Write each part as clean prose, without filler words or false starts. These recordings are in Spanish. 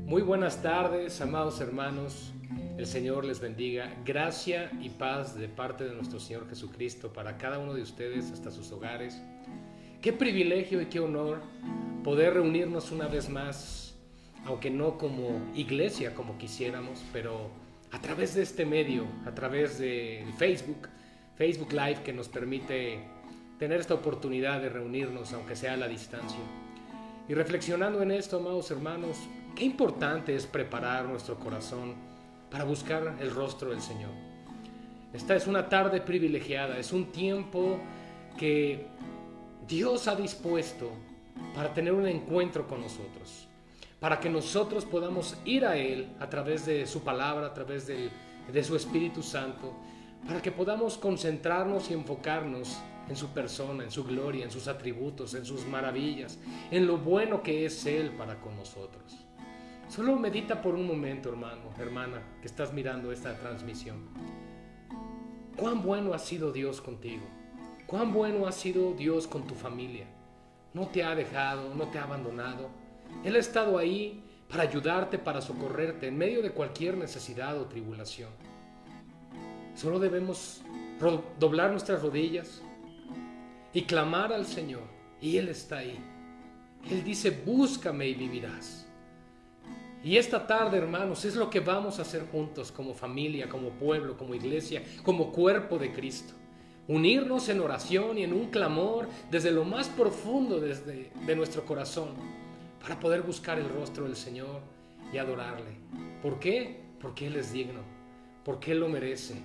Muy buenas tardes, amados hermanos. El Señor les bendiga. Gracia y paz de parte de nuestro Señor Jesucristo para cada uno de ustedes hasta sus hogares. Qué privilegio y qué honor poder reunirnos una vez más, aunque no como iglesia como quisiéramos, pero a través de este medio, a través de Facebook Live, que nos permite tener esta oportunidad de reunirnos, aunque sea a la distancia. Y reflexionando en esto, amados hermanos, qué importante es preparar nuestro corazón para buscar el rostro del Señor. Esta es una tarde privilegiada, es un tiempo que Dios ha dispuesto para tener un encuentro con nosotros, para que nosotros podamos ir a Él a través de su palabra, a través de su Espíritu Santo, para que podamos concentrarnos y enfocarnos en su persona, en su gloria, en sus atributos, en sus maravillas, en lo bueno que es Él para con nosotros. Solo medita por un momento, hermano, hermana, que estás mirando esta transmisión. ¿Cuán bueno ha sido Dios contigo? ¿Cuán bueno ha sido Dios con tu familia? No te ha dejado, no te ha abandonado. Él ha estado ahí para ayudarte, para socorrerte en medio de cualquier necesidad o tribulación. Solo debemos doblar nuestras rodillas y clamar al Señor, y Él está ahí. Él dice: búscame y vivirás. Y esta tarde, hermanos, es lo que vamos a hacer juntos como familia, como pueblo, como iglesia, como cuerpo de Cristo. Unirnos en oración y en un clamor desde lo más profundo de nuestro corazón para poder buscar el rostro del Señor y adorarle. ¿Por qué? Porque Él es digno, porque Él lo merece,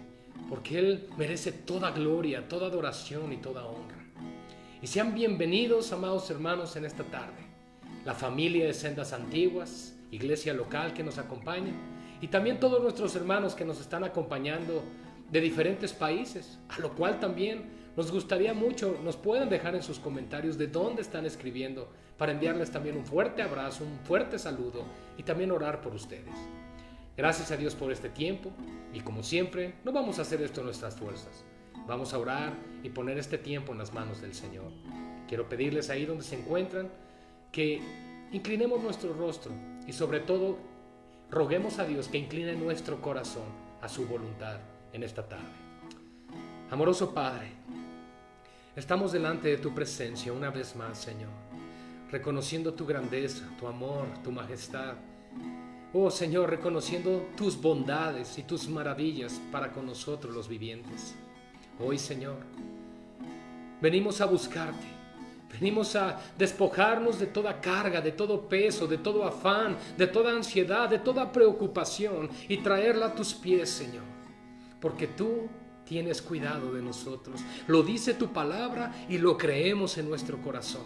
porque Él merece toda gloria, toda adoración y toda honra. Y sean bienvenidos, amados hermanos, en esta tarde. La familia de Sendas Antiguas, iglesia local que nos acompaña, y también todos nuestros hermanos que nos están acompañando de diferentes países, a lo cual también nos gustaría mucho, nos pueden dejar en sus comentarios de dónde están escribiendo, para enviarles también un fuerte abrazo, un fuerte saludo y también orar por ustedes. Gracias a Dios por este tiempo, y como siempre, no vamos a hacer esto en nuestras fuerzas. Vamos a orar y poner este tiempo en las manos del Señor. Quiero pedirles ahí donde se encuentran que inclinemos nuestro rostro y sobre todo roguemos a Dios que incline nuestro corazón a su voluntad en esta tarde. Amoroso Padre, estamos delante de tu presencia una vez más, Señor, reconociendo tu grandeza, tu amor, tu majestad. Oh Señor, reconociendo tus bondades y tus maravillas para con nosotros los vivientes. Hoy, Señor, venimos a buscarte, venimos a despojarnos de toda carga, de todo peso, de todo afán, de toda ansiedad, de toda preocupación y traerla a tus pies, Señor, porque tú tienes cuidado de nosotros. Lo dice tu palabra y lo creemos en nuestro corazón.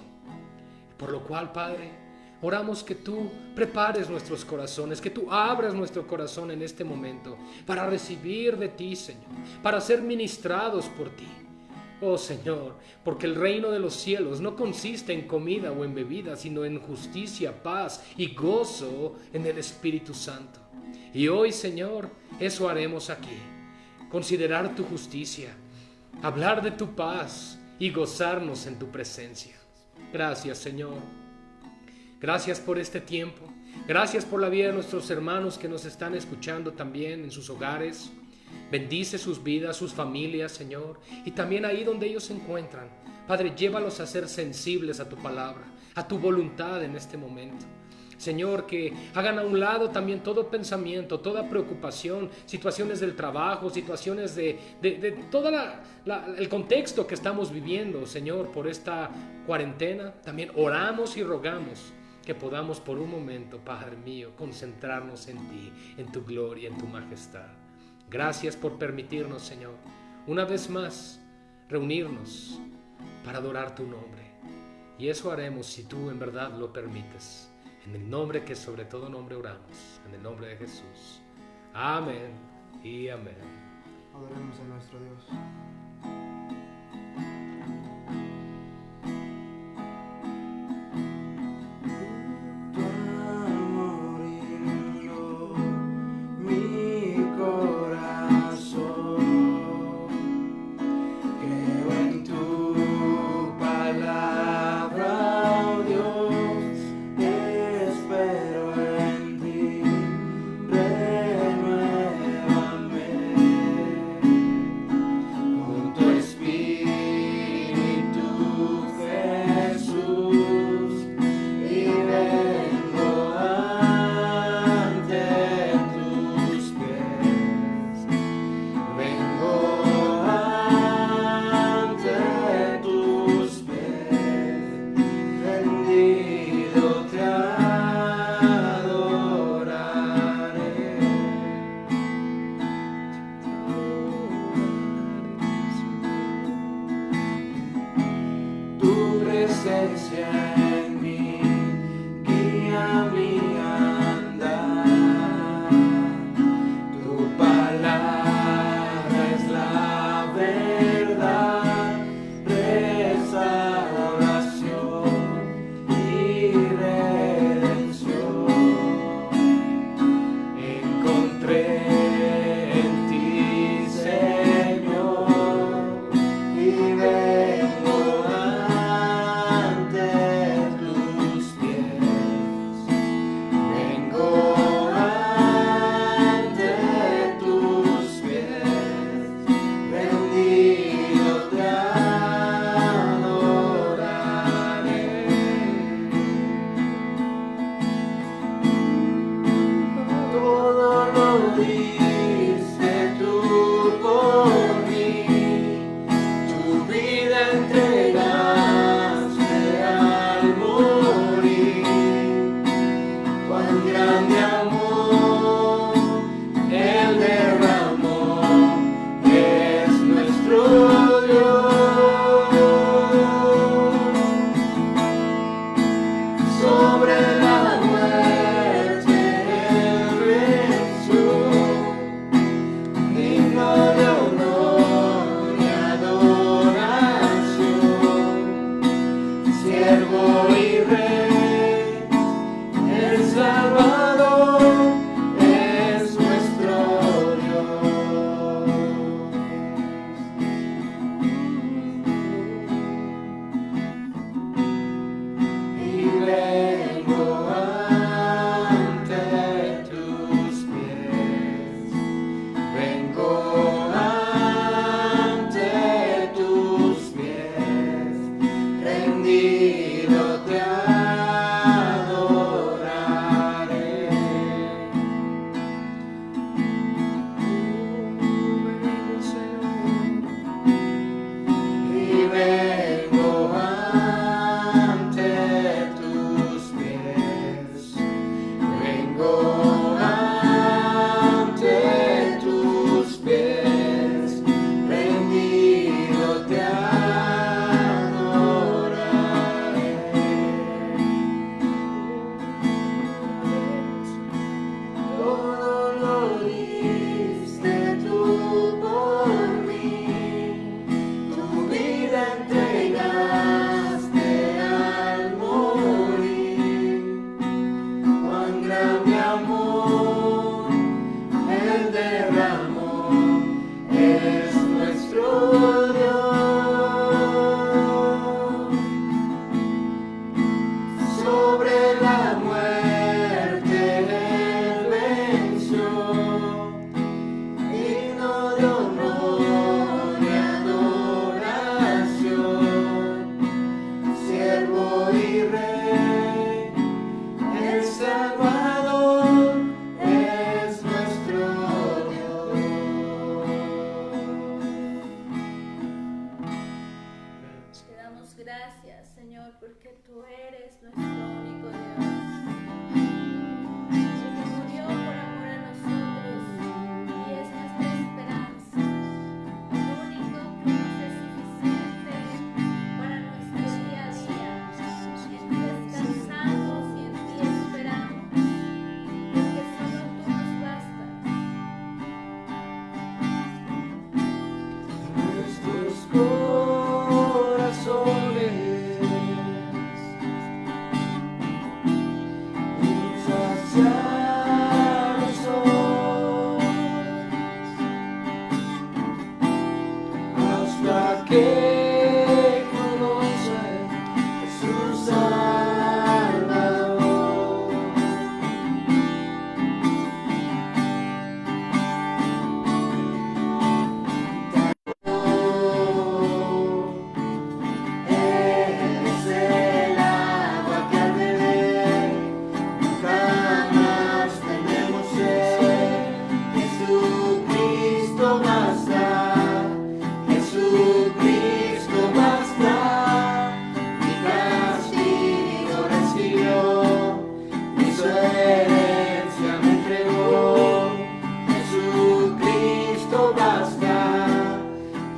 Por lo cual, Padre, oramos que tú prepares nuestros corazones, que tú abras nuestro corazón en este momento para recibir de ti, Señor, para ser ministrados por ti, Oh Señor, porque el reino de los cielos no consiste en comida o en bebida, sino en justicia, paz y gozo en el Espíritu Santo. Y hoy, Señor, eso haremos aquí. Considerar tu justicia, hablar de tu paz y gozarnos en tu presencia. Gracias, Señor. Gracias por este tiempo. Gracias por la vida de nuestros hermanos que nos están escuchando también en sus hogares. Bendice sus vidas, sus familias, Señor, y también ahí donde ellos se encuentran. Padre, llévalos a ser sensibles a tu palabra, a tu voluntad en este momento. Señor, que hagan a un lado también todo pensamiento, toda preocupación, situaciones del trabajo, situaciones de todo el contexto que estamos viviendo, Señor, por esta cuarentena. También oramos y rogamos que podamos por un momento, Padre mío, concentrarnos en ti, en tu gloria, en tu majestad. Gracias por permitirnos, Señor, una vez más reunirnos para adorar tu nombre. Y eso haremos si tú en verdad lo permites. En el nombre que sobre todo nombre oramos, en el nombre de Jesús. Amén y amén. Adoremos a nuestro Dios. En mí, guía mi andar. Tu palabra es la verdad, restauración y redención. Encontré en ti, Señor, y vengo ante gracias, Señor, porque tú eres nuestro único Dios. El que murió por amor a nosotros y es nuestra esperanza. El único que nos es suficiente para nuestro día a día. En ti descansamos y en ti esperamos, porque solo tú nos bastas. Nuestros corazones insaciables son, hasta que conocen a su Salvador. Es el agua que al beber nunca más tenemos sed. Jesucristo basta, Jesucristo basta. Mi castigo recibió, mi su herencia me entregó. Jesucristo basta,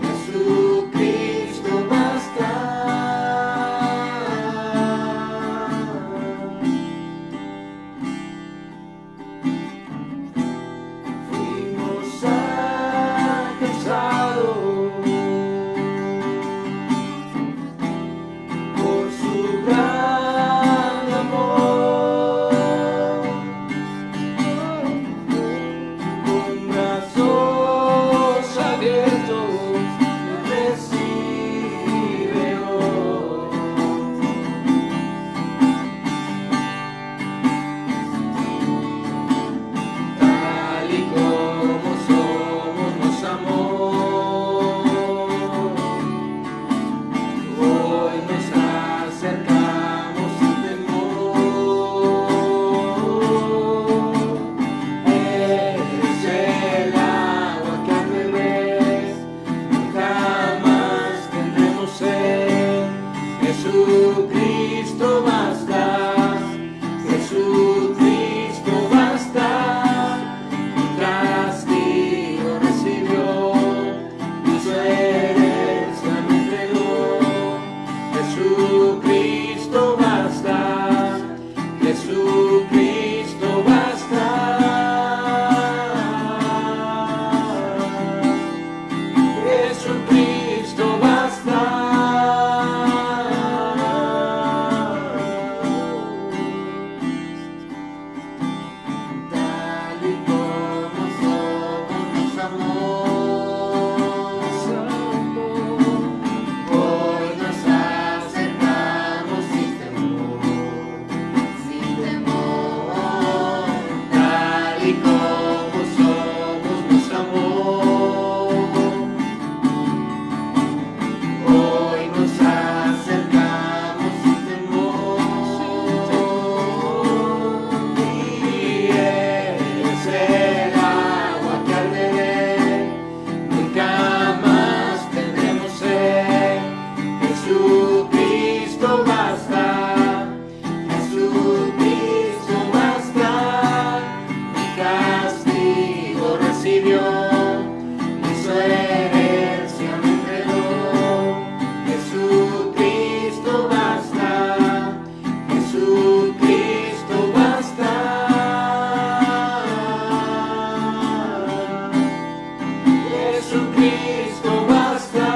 Jesucristo basta. Fuimos alcanzados por su gran amor, con brazos abiertos nos recibe hoy. Tal y como somos nos amó. Hoy nos acercamos sin temor. Es el agua que al beber nunca más tendremos sed. Jesucristo basta, Jesucristo basta. Mi castigo recibió, mi su herencia me entregó. Jesucristo basta, Jesucristo basta. Jesucristo basta. Tal y como somos nos amó. Hoy nos acercamos sin temor, sin temor. Tal y como somos nos amó. Hoy nos acercamos sin temor. Y es el agua que al beber nunca más tendremos sed. Jesucristo basta, Jesucristo basta. Mi castigo recibió, mi su herencia me entregó. Jesucristo basta, Jesucristo basta. Jesucristo basta.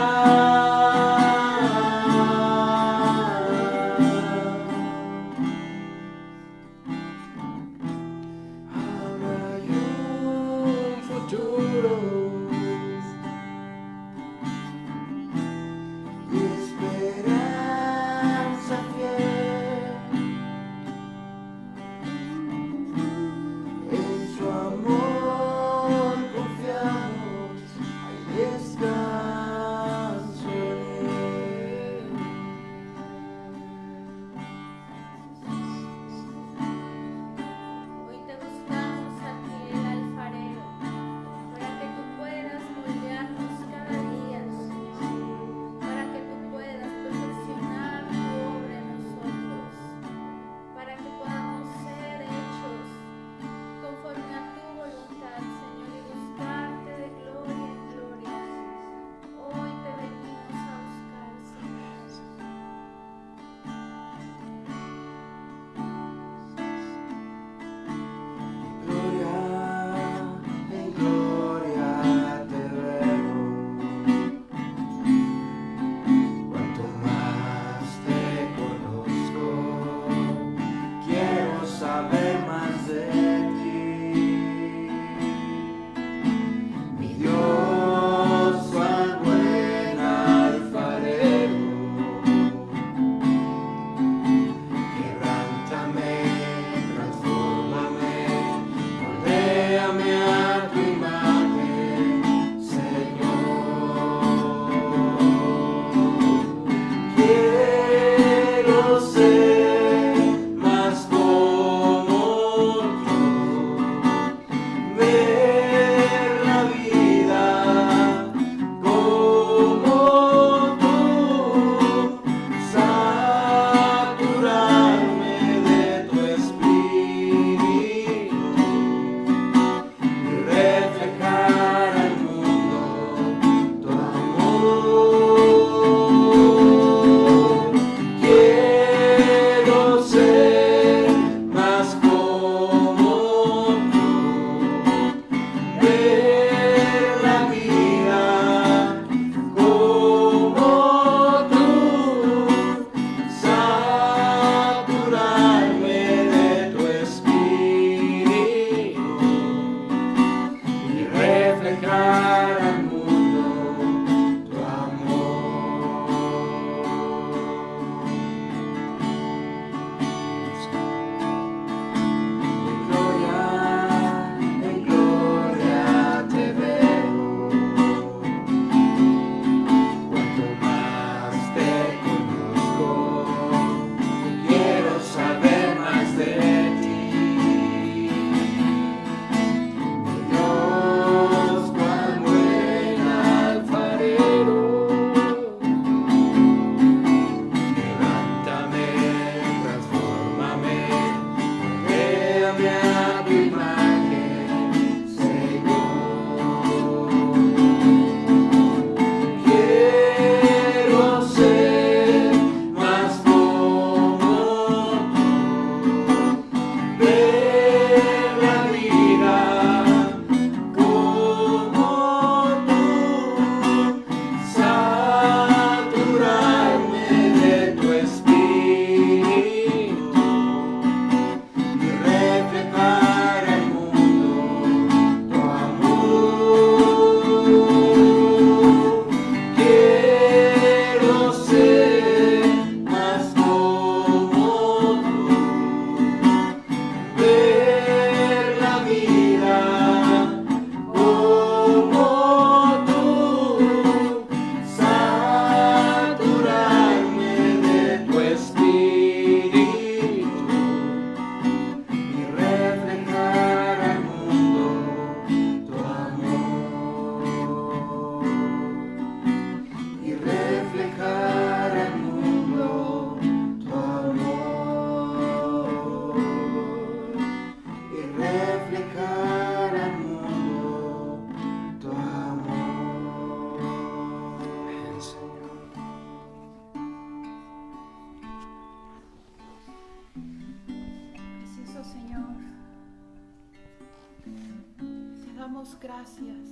damos gracias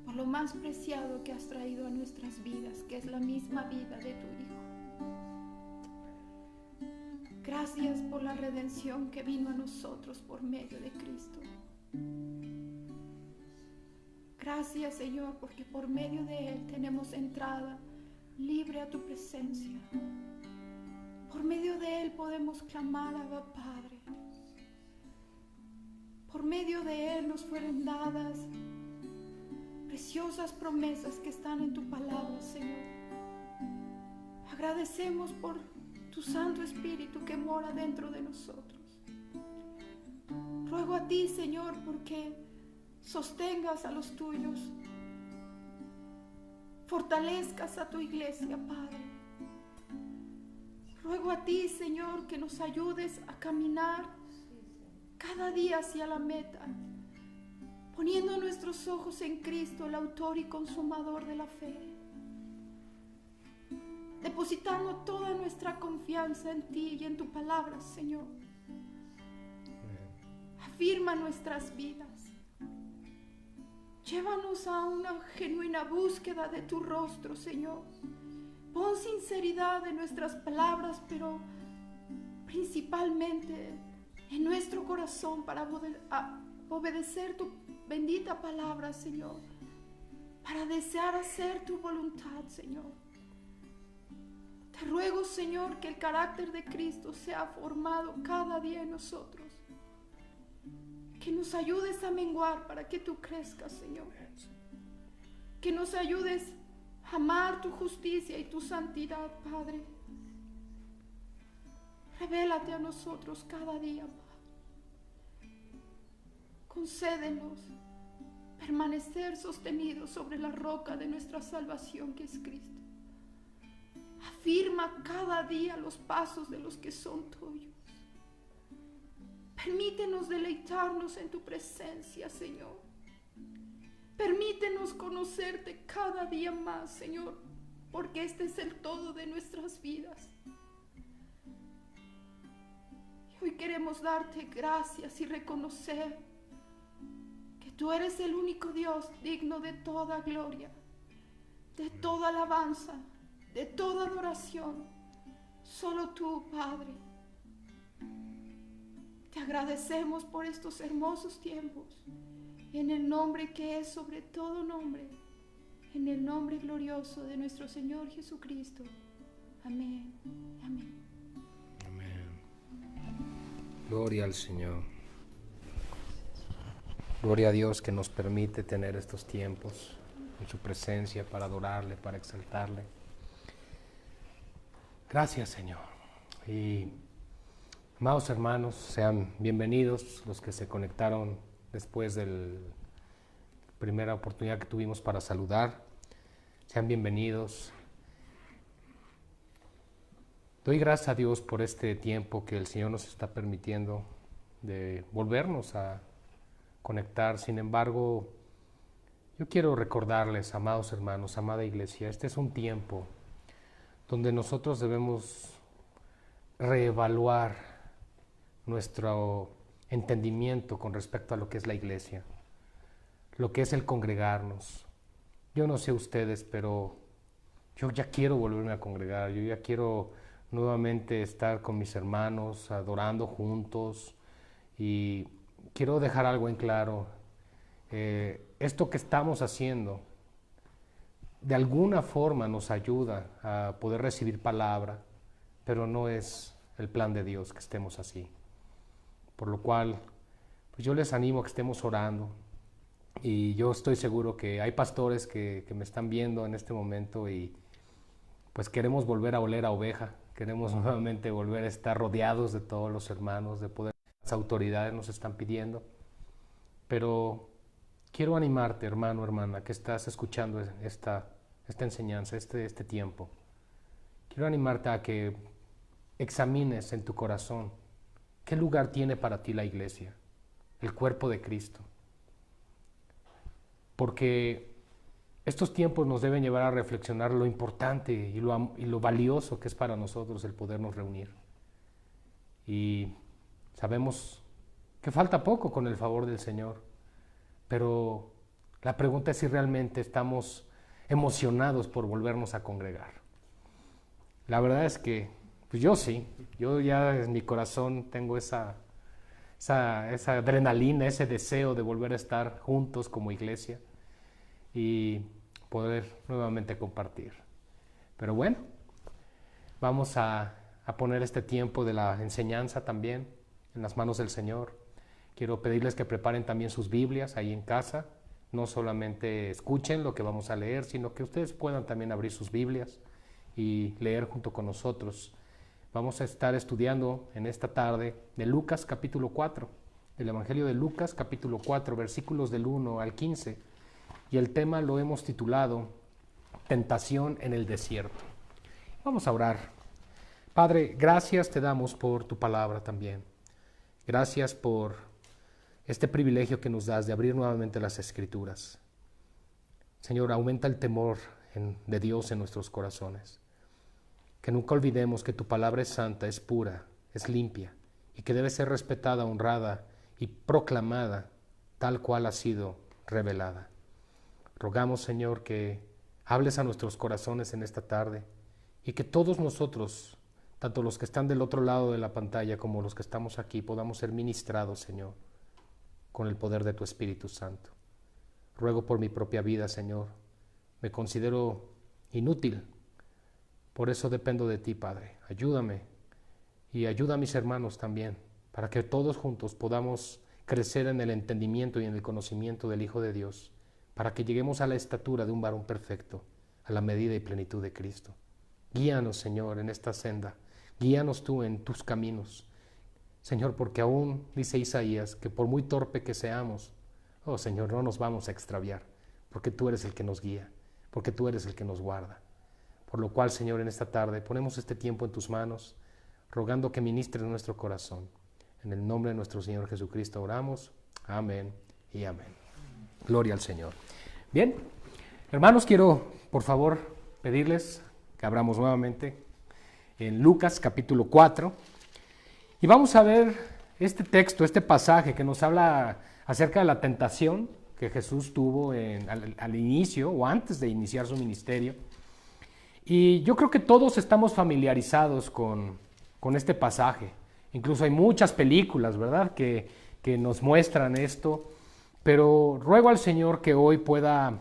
por lo más preciado que has traído a nuestras vidas, que es la misma vida de tu Hijo. Gracias por la redención que vino a nosotros por medio de Cristo. Gracias, Señor, porque por medio de Él tenemos entrada libre a tu presencia. Por medio de Él podemos clamar a Abba, Padre. Por medio de Él nos fueron dadas preciosas promesas que están en tu palabra, Señor. Agradecemos por tu Santo Espíritu que mora dentro de nosotros. Ruego a ti, Señor, porque sostengas a los tuyos, fortalezcas a tu iglesia, Padre. Ruego a ti, Señor, que nos ayudes a caminar cada día hacia la meta, poniendo nuestros ojos en Cristo, el autor y consumador de la fe, depositando toda nuestra confianza en ti y en tu palabra, Señor. Afirma nuestras vidas. Llévanos a una genuina búsqueda de tu rostro, Señor. Pon sinceridad en nuestras palabras, pero principalmente en nuestro corazón para obedecer tu bendita palabra, Señor. Para desear hacer tu voluntad, Señor. Te ruego, Señor, que el carácter de Cristo sea formado cada día en nosotros. Que nos ayudes a menguar para que tú crezcas, Señor. Que nos ayudes a amar tu justicia y tu santidad, Padre. Revélate a nosotros cada día, Padre. Concédenos permanecer sostenidos sobre la roca de nuestra salvación, que es Cristo. Afirma cada día los pasos de los que son tuyos. Permítenos deleitarnos en tu presencia, Señor. Permítenos conocerte cada día más, Señor, porque este es el todo de nuestras vidas. Y hoy queremos darte gracias y reconocer que tú eres el único Dios digno de toda gloria, de toda alabanza, de toda adoración. Solo tú, Padre. Te agradecemos por estos hermosos tiempos, en el nombre que es sobre todo nombre, en el nombre glorioso de nuestro Señor Jesucristo. Amén. Amén. Amén. Gloria al Señor. Gloria a Dios que nos permite tener estos tiempos en su presencia para adorarle, para exaltarle. Gracias, Señor. Y amados hermanos, sean bienvenidos los que se conectaron después de la primera oportunidad que tuvimos para saludar. Sean bienvenidos. Doy gracias a Dios por este tiempo que el Señor nos está permitiendo de volvernos a conectar. Sin embargo, yo quiero recordarles, amados hermanos, amada iglesia, este es un tiempo donde nosotros debemos reevaluar nuestro entendimiento con respecto a lo que es la iglesia, lo que es el congregarnos. Yo no sé ustedes, pero yo ya quiero volverme a congregar, yo ya quiero nuevamente estar con mis hermanos, adorando juntos, y quiero dejar algo en claro. Esto que estamos haciendo de alguna forma nos ayuda a poder recibir palabra, pero no es el plan de Dios que estemos así. Por lo cual, pues yo les animo a que estemos orando, y yo estoy seguro que hay pastores que me están viendo en este momento y pues queremos volver a oler a oveja, queremos nuevamente volver a estar rodeados de todos los hermanos, de poder, las autoridades nos están pidiendo, pero quiero animarte, hermano, hermana, que estás escuchando esta enseñanza, este tiempo. Quiero animarte a que examines en tu corazón qué lugar tiene para ti la iglesia, el cuerpo de Cristo. Porque estos tiempos nos deben llevar a reflexionar lo importante y lo valioso que es para nosotros el podernos reunir. Y sabemos que falta poco con el favor del Señor, pero la pregunta es si realmente estamos emocionados por volvernos a congregar. La verdad es que pues yo sí, yo ya en mi corazón tengo esa adrenalina, ese deseo de volver a estar juntos como iglesia y poder nuevamente compartir. Pero bueno, vamos a poner este tiempo de la enseñanza también en las manos del Señor. Quiero pedirles que preparen también sus Biblias ahí en casa. No solamente escuchen lo que vamos a leer, sino que ustedes puedan también abrir sus Biblias y leer junto con nosotros. Vamos a estar estudiando en esta tarde de Lucas capítulo 4, el Evangelio de Lucas capítulo 4, versículos del 1 al 15. Y el tema lo hemos titulado Tentación en el desierto. Vamos a orar. Padre, gracias te damos por tu palabra también. Gracias por este privilegio que nos das de abrir nuevamente las Escrituras. Señor, aumenta el temor de Dios en nuestros corazones. Que nunca olvidemos que tu palabra es santa, es pura, es limpia y que debe ser respetada, honrada y proclamada tal cual ha sido revelada. Rogamos, Señor, que hables a nuestros corazones en esta tarde y que todos nosotros, tanto los que están del otro lado de la pantalla como los que estamos aquí, podamos ser ministrados, Señor, con el poder de tu Espíritu Santo. Ruego por mi propia vida, Señor. Me considero inútil. Por eso dependo de ti, Padre. Ayúdame y ayuda a mis hermanos también, para que todos juntos podamos crecer en el entendimiento y en el conocimiento del Hijo de Dios, para que lleguemos a la estatura de un varón perfecto, a la medida y plenitud de Cristo. Guíanos, Señor, en esta senda. Guíanos tú en tus caminos. Señor, porque aún dice Isaías que por muy torpe que seamos, oh Señor, no nos vamos a extraviar, porque tú eres el que nos guía, porque tú eres el que nos guarda. Por lo cual, Señor, en esta tarde ponemos este tiempo en tus manos, rogando que ministres nuestro corazón. En el nombre de nuestro Señor Jesucristo oramos. Amén y amén. Gloria al Señor. Bien, hermanos, quiero por favor pedirles que abramos nuevamente en Lucas capítulo 4 y vamos a ver este texto, este pasaje que nos habla acerca de la tentación que Jesús tuvo al inicio o antes de iniciar su ministerio. Y yo creo que todos estamos familiarizados con este pasaje. Incluso hay muchas películas, ¿verdad?, que nos muestran esto. Pero ruego al Señor que hoy pueda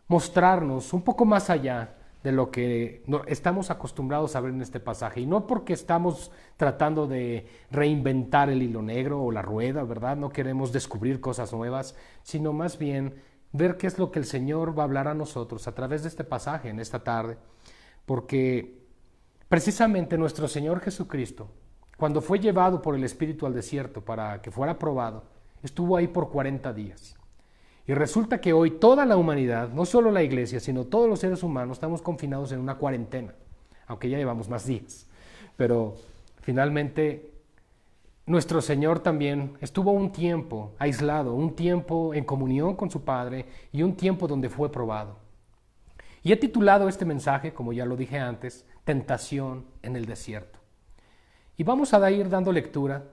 mostrarnos un poco más allá de lo que estamos acostumbrados a ver en este pasaje. Y no porque estamos tratando de reinventar el hilo negro o la rueda, ¿verdad? No queremos descubrir cosas nuevas, sino más bien ver qué es lo que el Señor va a hablar a nosotros a través de este pasaje en esta tarde. Porque precisamente nuestro Señor Jesucristo, cuando fue llevado por el Espíritu al desierto para que fuera probado, estuvo ahí por 40 días. Y resulta que hoy toda la humanidad, no solo la iglesia, sino todos los seres humanos, estamos confinados en una cuarentena, aunque ya llevamos más días. Pero finalmente nuestro Señor también estuvo un tiempo aislado, un tiempo en comunión con su Padre y un tiempo donde fue probado. Y he titulado este mensaje, como ya lo dije antes, Tentación en el desierto. Y vamos a ir dando lectura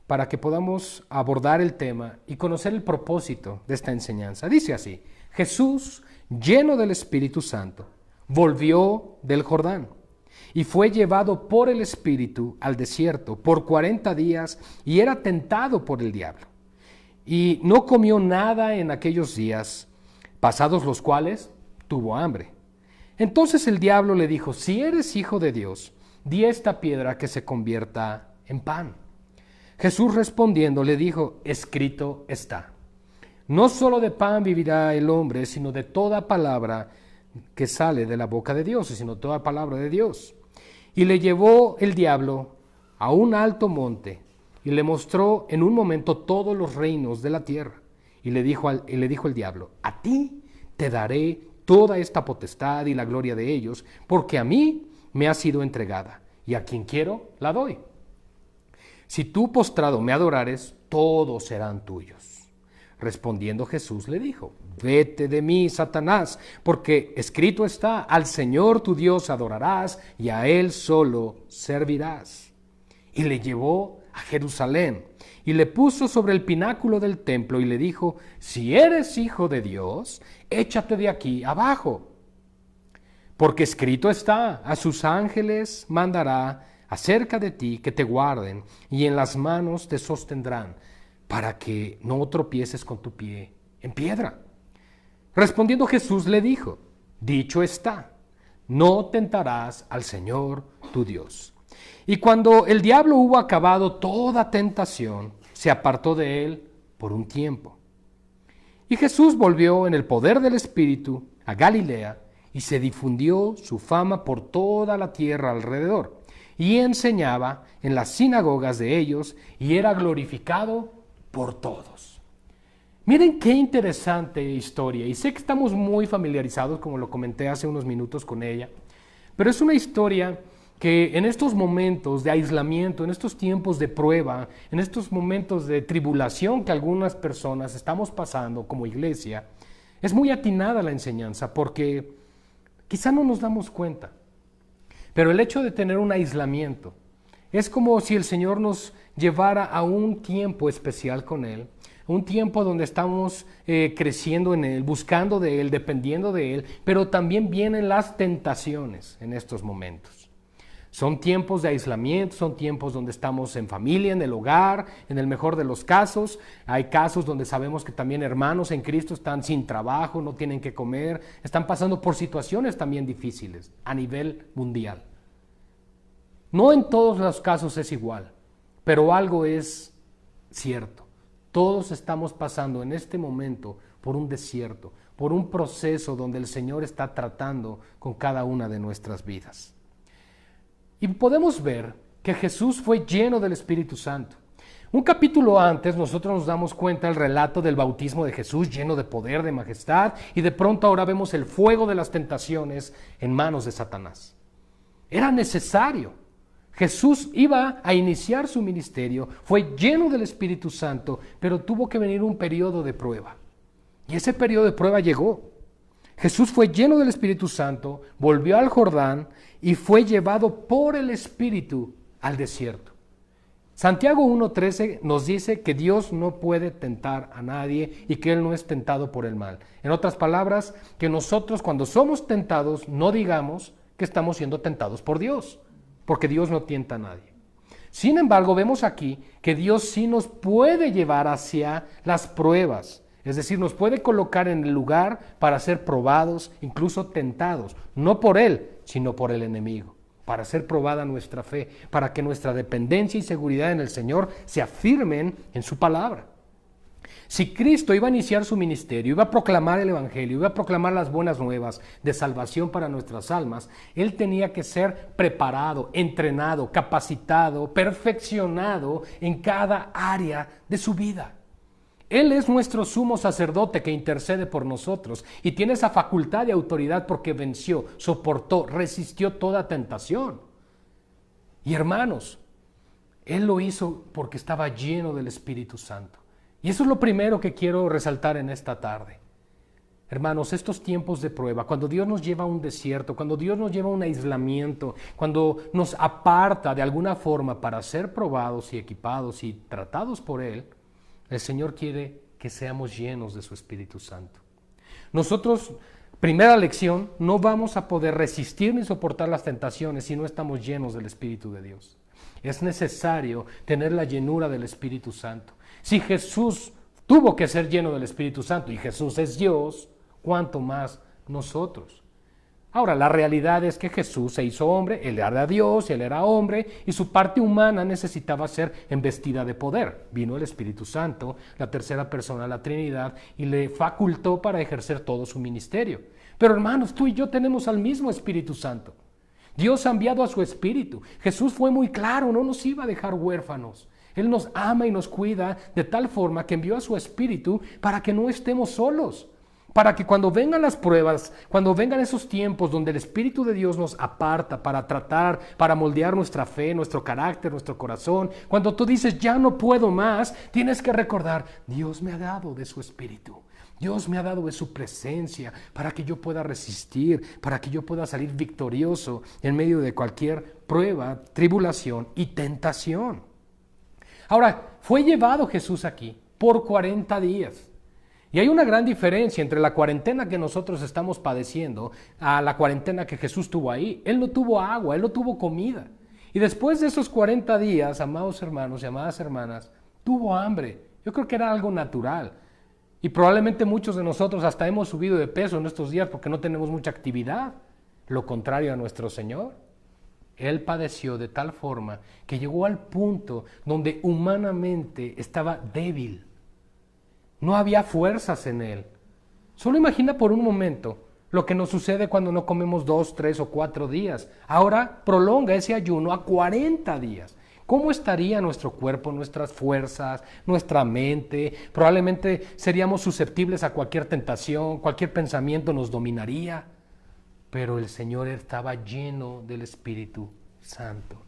para que podamos abordar el tema y conocer el propósito de esta enseñanza. Dice así: Jesús, lleno del Espíritu Santo, volvió del Jordán y fue llevado por el Espíritu al desierto por 40 días y era tentado por el diablo. Y no comió nada en aquellos días, pasados los cuales tuvo hambre. Entonces el diablo le dijo: si eres hijo de Dios, di a esta piedra que se convierta en pan. Jesús respondiendo le dijo: escrito está, no solo de pan vivirá el hombre, sino de toda palabra que sale de la boca de Dios, sino toda palabra de Dios. Y le llevó el diablo a un alto monte y le mostró en un momento todos los reinos de la tierra. Y le dijo el diablo: a ti te daré toda esta potestad y la gloria de ellos, porque a mí me ha sido entregada, y a quien quiero la doy. Si tú postrado me adorares, todos serán tuyos. Respondiendo Jesús le dijo: vete de mí, Satanás, porque escrito está: al Señor tu Dios adorarás y a Él solo servirás. Y le llevó a Jerusalén, y le puso sobre el pináculo del templo y le dijo: si eres hijo de Dios, échate de aquí abajo. Porque escrito está: a sus ángeles mandará acerca de ti que te guarden, y en las manos te sostendrán, para que no tropieces con tu pie en piedra. Respondiendo Jesús le dijo: dicho está, no tentarás al Señor tu Dios. Y cuando el diablo hubo acabado toda tentación, se apartó de él por un tiempo. Y Jesús volvió en el poder del Espíritu a Galilea, y se difundió su fama por toda la tierra alrededor, y enseñaba en las sinagogas de ellos, y era glorificado por todos. Miren qué interesante historia, y sé que estamos muy familiarizados, como lo comenté hace unos minutos con ella, pero es una historia que en estos momentos de aislamiento, en estos tiempos de prueba, en estos momentos de tribulación que algunas personas estamos pasando como iglesia, es muy atinada la enseñanza, porque quizá no nos damos cuenta, pero el hecho de tener un aislamiento es como si el Señor nos llevara a un tiempo especial con Él, un tiempo donde estamos creciendo en Él, buscando de Él, dependiendo de Él, pero también vienen las tentaciones en estos momentos. Son tiempos de aislamiento, son tiempos donde estamos en familia, en el hogar, en el mejor de los casos. Hay casos donde sabemos que también hermanos en Cristo están sin trabajo, no tienen que comer, están pasando por situaciones también difíciles a nivel mundial. No en todos los casos es igual, pero algo es cierto. Todos estamos pasando en este momento por un desierto, por un proceso donde el Señor está tratando con cada una de nuestras vidas. Y podemos ver que Jesús fue lleno del Espíritu Santo. Un capítulo antes nosotros nos damos cuenta del relato del bautismo de Jesús, lleno de poder, de majestad, y de pronto ahora vemos el fuego de las tentaciones en manos de Satanás. Era necesario. Jesús iba a iniciar su ministerio, fue lleno del Espíritu Santo, pero tuvo que venir un periodo de prueba. Y ese periodo de prueba llegó. Jesús fue lleno del Espíritu Santo, volvió al Jordán y fue llevado por el Espíritu al desierto. Santiago 1:13 nos dice que Dios no puede tentar a nadie y que Él no es tentado por el mal. En otras palabras, que nosotros cuando somos tentados no digamos que estamos siendo tentados por Dios, porque Dios no tienta a nadie. Sin embargo, vemos aquí que Dios sí nos puede llevar hacia las pruebas. Es decir, nos puede colocar en el lugar para ser probados, incluso tentados, no por Él, sino por el enemigo, para ser probada nuestra fe, para que nuestra dependencia y seguridad en el Señor se afirmen en su palabra. Si Cristo iba a iniciar su ministerio, iba a proclamar el Evangelio, iba a proclamar las buenas nuevas de salvación para nuestras almas, Él tenía que ser preparado, entrenado, capacitado, perfeccionado en cada área de su vida. Él es nuestro sumo sacerdote que intercede por nosotros y tiene esa facultad y autoridad porque venció, soportó, resistió toda tentación. Y hermanos, Él lo hizo porque estaba lleno del Espíritu Santo. Y eso es lo primero que quiero resaltar en esta tarde. Hermanos, estos tiempos de prueba, cuando Dios nos lleva a un desierto, cuando Dios nos lleva a un aislamiento, cuando nos aparta de alguna forma para ser probados y equipados y tratados por Él, el Señor quiere que seamos llenos de su Espíritu Santo. Nosotros, primera lección, no vamos a poder resistir ni soportar las tentaciones si no estamos llenos del Espíritu de Dios. Es necesario tener la llenura del Espíritu Santo. Si Jesús tuvo que ser lleno del Espíritu Santo y Jesús es Dios, ¿cuánto más nosotros? Ahora, la realidad es que Jesús se hizo hombre, Él era Dios, Él era hombre, y su parte humana necesitaba ser embestida de poder. Vino el Espíritu Santo, la tercera persona de la Trinidad, y le facultó para ejercer todo su ministerio. Pero hermanos, tú y yo tenemos al mismo Espíritu Santo. Dios ha enviado a su Espíritu. Jesús fue muy claro, no nos iba a dejar huérfanos. Él nos ama y nos cuida de tal forma que envió a su Espíritu para que no estemos solos. Para que cuando vengan las pruebas, cuando vengan esos tiempos donde el Espíritu de Dios nos aparta para tratar, para moldear nuestra fe, nuestro carácter, nuestro corazón, cuando tú dices, ya no puedo más, tienes que recordar, Dios me ha dado de su Espíritu. Dios me ha dado de su presencia para que yo pueda resistir, para que yo pueda salir victorioso en medio de cualquier prueba, tribulación y tentación. Ahora, fue llevado Jesús aquí por 40 días. Y hay una gran diferencia entre la cuarentena que nosotros estamos padeciendo a la cuarentena que Jesús tuvo ahí. Él no tuvo agua, Él no tuvo comida. Y después de esos 40 días, amados hermanos y amadas hermanas, tuvo hambre. Yo creo que era algo natural. Y probablemente muchos de nosotros hasta hemos subido de peso en estos días porque no tenemos mucha actividad. Lo contrario a nuestro Señor. Él padeció de tal forma que llegó al punto donde humanamente estaba débil. No había fuerzas en Él. Solo imagina por un momento lo que nos sucede cuando no comemos 2, 3 o 4 días. Ahora prolonga ese ayuno a 40 días. ¿Cómo estaría nuestro cuerpo, nuestras fuerzas, nuestra mente? Probablemente seríamos susceptibles a cualquier tentación, cualquier pensamiento nos dominaría. Pero el Señor estaba lleno del Espíritu Santo.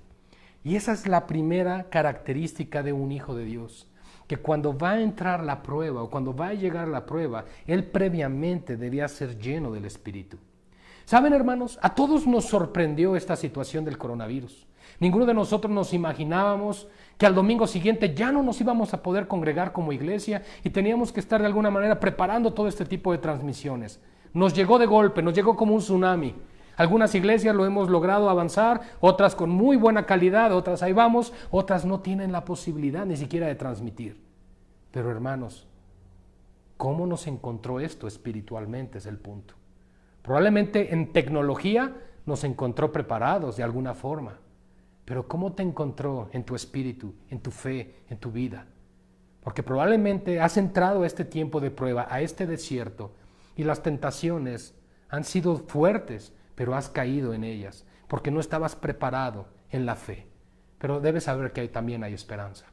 Y esa es la primera característica de un hijo de Dios. Que cuando va a entrar la prueba o cuando va a llegar la prueba, él previamente debía ser lleno del Espíritu. ¿Saben, hermanos? A todos nos sorprendió esta situación del coronavirus. Ninguno de nosotros nos imaginábamos que al domingo siguiente ya no nos íbamos a poder congregar como iglesia y teníamos que estar de alguna manera preparando todo este tipo de transmisiones. Nos llegó de golpe, nos llegó como un tsunami. Algunas iglesias lo hemos logrado avanzar, otras con muy buena calidad, otras ahí vamos, otras no tienen la posibilidad ni siquiera de transmitir. Pero hermanos, ¿cómo nos encontró esto espiritualmente? Es el punto. Probablemente en tecnología nos encontró preparados de alguna forma, pero ¿cómo te encontró en tu espíritu, en tu fe, en tu vida? Porque probablemente has entrado a este tiempo de prueba, a este desierto, y las tentaciones han sido fuertes, pero has caído en ellas, porque no estabas preparado en la fe. Pero debes saber que también hay esperanza.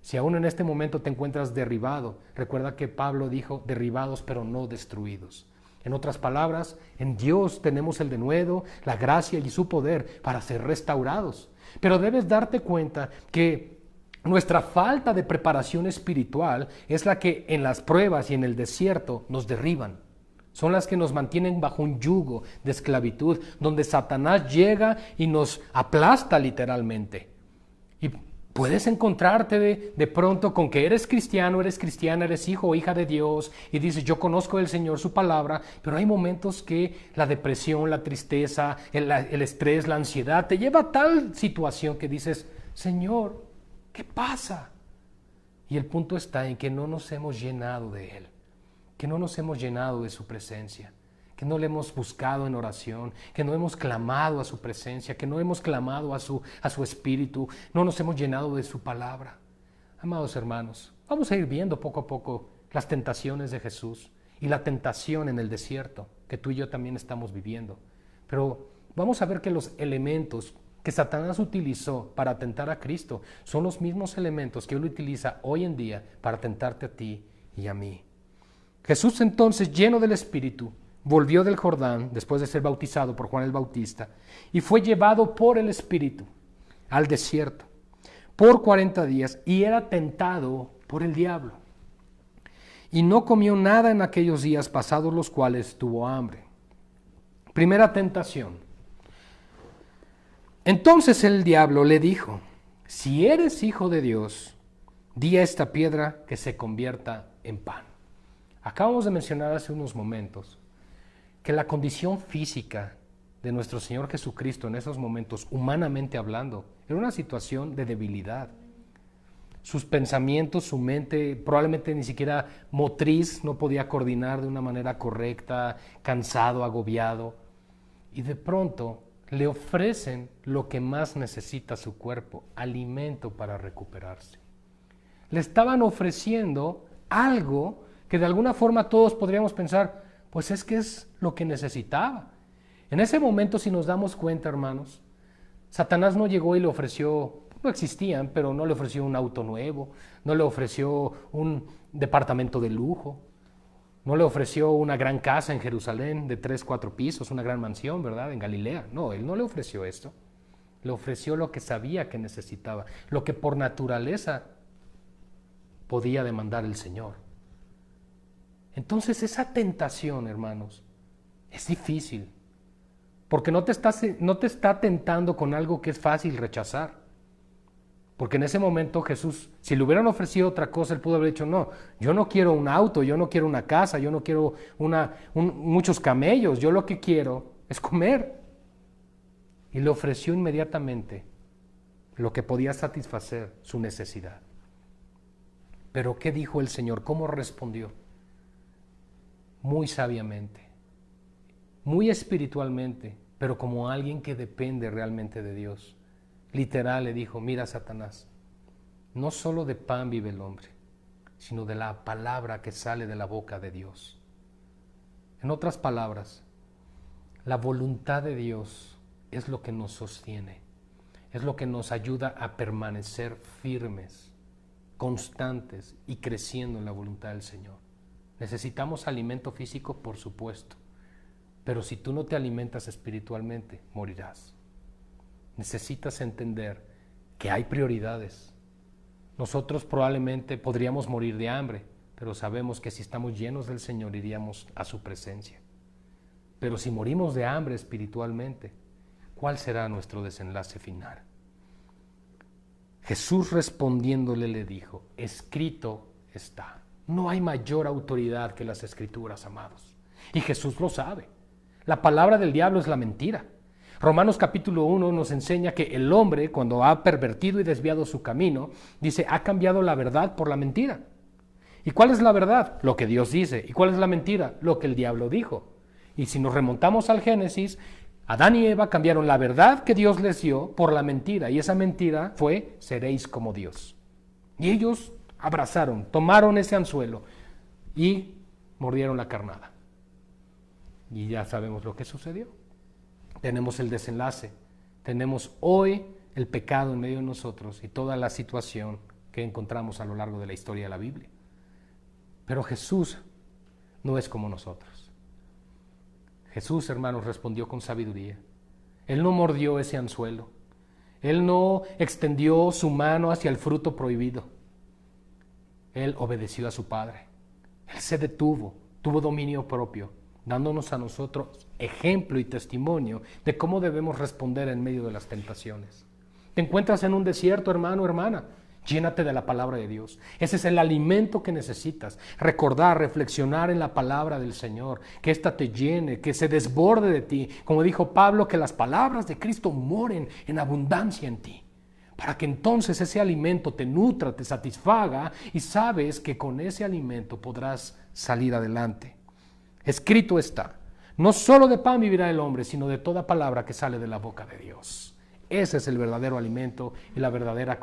Si aún en este momento te encuentras derribado, recuerda que Pablo dijo, derribados pero no destruidos. En otras palabras, en Dios tenemos el denuedo, la gracia y su poder para ser restaurados. Pero debes darte cuenta que nuestra falta de preparación espiritual es la que en las pruebas y en el desierto nos derriban. Son las que nos mantienen bajo un yugo de esclavitud, donde Satanás llega y nos aplasta literalmente. Y puedes encontrarte de pronto con que eres cristiano, eres cristiana, eres hijo o hija de Dios y dices, yo conozco del Señor su palabra, pero hay momentos que la depresión, la tristeza, el estrés, la ansiedad te lleva a tal situación que dices, Señor, ¿qué pasa? Y el punto está en que no nos hemos llenado de Él. Que no nos hemos llenado de su presencia, que no le hemos buscado en oración, que no hemos clamado a su presencia, que no hemos clamado a su espíritu, no nos hemos llenado de su palabra. Amados hermanos, vamos a ir viendo poco a poco las tentaciones de Jesús y la tentación en el desierto que tú y yo también estamos viviendo. Pero vamos a ver que los elementos que Satanás utilizó para tentar a Cristo son los mismos elementos que Él utiliza hoy en día para tentarte a ti y a mí. Jesús entonces, lleno del Espíritu, volvió del Jordán, después de ser bautizado por Juan el Bautista, y fue llevado por el Espíritu al desierto por 40 días y era tentado por el diablo. Y no comió nada en aquellos días pasados los cuales tuvo hambre. Primera tentación. Entonces el diablo le dijo, si eres hijo de Dios, di a esta piedra que se convierta en pan. Acabamos de mencionar hace unos momentos que la condición física de nuestro Señor Jesucristo en esos momentos, humanamente hablando, era una situación de debilidad. Sus pensamientos, su mente, probablemente ni siquiera motriz, no podía coordinar de una manera correcta, cansado, agobiado. Y de pronto le ofrecen lo que más necesita su cuerpo, alimento para recuperarse. Le estaban ofreciendo algo que de alguna forma todos podríamos pensar, pues es que es lo que necesitaba. En ese momento, si nos damos cuenta, hermanos, Satanás no llegó y le ofreció, no existían, pero no le ofreció un auto nuevo, no le ofreció un departamento de lujo, no le ofreció una gran casa en Jerusalén de 3, 4 pisos, una gran mansión, ¿verdad? En Galilea. No, él no le ofreció esto. Le ofreció lo que sabía que necesitaba, lo que por naturaleza podía demandar el Señor. Entonces esa tentación, hermanos, es difícil, porque no te está tentando con algo que es fácil rechazar. Porque en ese momento Jesús, si le hubieran ofrecido otra cosa, él pudo haber dicho, no, yo no quiero un auto, yo no quiero una casa, yo no quiero muchos camellos, yo lo que quiero es comer. Y le ofreció inmediatamente lo que podía satisfacer su necesidad. Pero ¿qué dijo el Señor? ¿Cómo respondió? Muy sabiamente, muy espiritualmente, pero como alguien que depende realmente de Dios. Literal le dijo, mira Satanás, no solo de pan vive el hombre, sino de la palabra que sale de la boca de Dios. En otras palabras, la voluntad de Dios es lo que nos sostiene, es lo que nos ayuda a permanecer firmes, constantes y creciendo en la voluntad del Señor. Necesitamos alimento físico, por supuesto, pero si tú no te alimentas espiritualmente, morirás. Necesitas entender que hay prioridades. Nosotros probablemente podríamos morir de hambre, pero sabemos que si estamos llenos del Señor iríamos a su presencia. Pero si morimos de hambre espiritualmente, ¿cuál será nuestro desenlace final? Jesús respondiéndole le dijo, escrito está. No hay mayor autoridad que las Escrituras, amados. Y Jesús lo sabe. La palabra del diablo es la mentira. Romanos capítulo 1 nos enseña que el hombre, cuando ha pervertido y desviado su camino, dice, ha cambiado la verdad por la mentira. ¿Y cuál es la verdad? Lo que Dios dice. ¿Y cuál es la mentira? Lo que el diablo dijo. Y si nos remontamos al Génesis, Adán y Eva cambiaron la verdad que Dios les dio por la mentira. Y esa mentira fue, seréis como Dios. Y ellos abrazaron, tomaron ese anzuelo y mordieron la carnada. Y ya sabemos lo que sucedió. Tenemos el desenlace, tenemos hoy el pecado en medio de nosotros y toda la situación que encontramos a lo largo de la historia de la Biblia. Pero Jesús no es como nosotros. Jesús, hermanos, respondió con sabiduría. Él no mordió ese anzuelo. Él no extendió su mano hacia el fruto prohibido. Él obedeció a su Padre. Él se detuvo, tuvo dominio propio, dándonos a nosotros ejemplo y testimonio de cómo debemos responder en medio de las tentaciones. Te encuentras en un desierto, hermano, hermana, llénate de la palabra de Dios. Ese es el alimento que necesitas. Recordar, reflexionar en la palabra del Señor, que ésta te llene, que se desborde de ti. Como dijo Pablo, que las palabras de Cristo moren en abundancia en ti, para que entonces ese alimento te nutra, te satisfaga y sabes que con ese alimento podrás salir adelante. Escrito está, no solo de pan vivirá el hombre, sino de toda palabra que sale de la boca de Dios. Ese es el verdadero alimento y la verdadera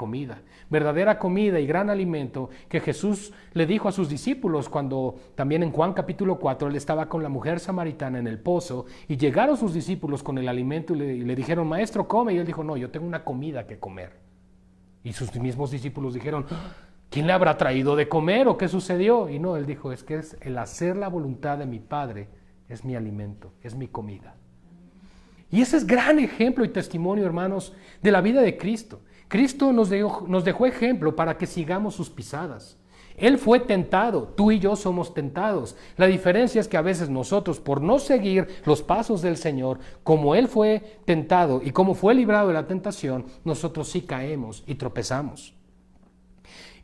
comida y gran alimento que Jesús le dijo a sus discípulos cuando también en Juan capítulo 4 él estaba con la mujer samaritana en el pozo y llegaron sus discípulos con el alimento y le dijeron, maestro, come, y él dijo, no, yo tengo una comida que comer. Y sus mismos discípulos dijeron, ¿quién le habrá traído de comer o qué sucedió? Y no, él dijo, es que es el hacer la voluntad de mi Padre, es mi alimento, es mi comida. Y ese es gran ejemplo y testimonio, hermanos, de la vida de Cristo. Cristo nos dejó ejemplo para que sigamos sus pisadas. Él fue tentado, tú y yo somos tentados. La diferencia es que a veces nosotros, por no seguir los pasos del Señor, como Él fue tentado y como fue librado de la tentación, nosotros sí caemos y tropezamos.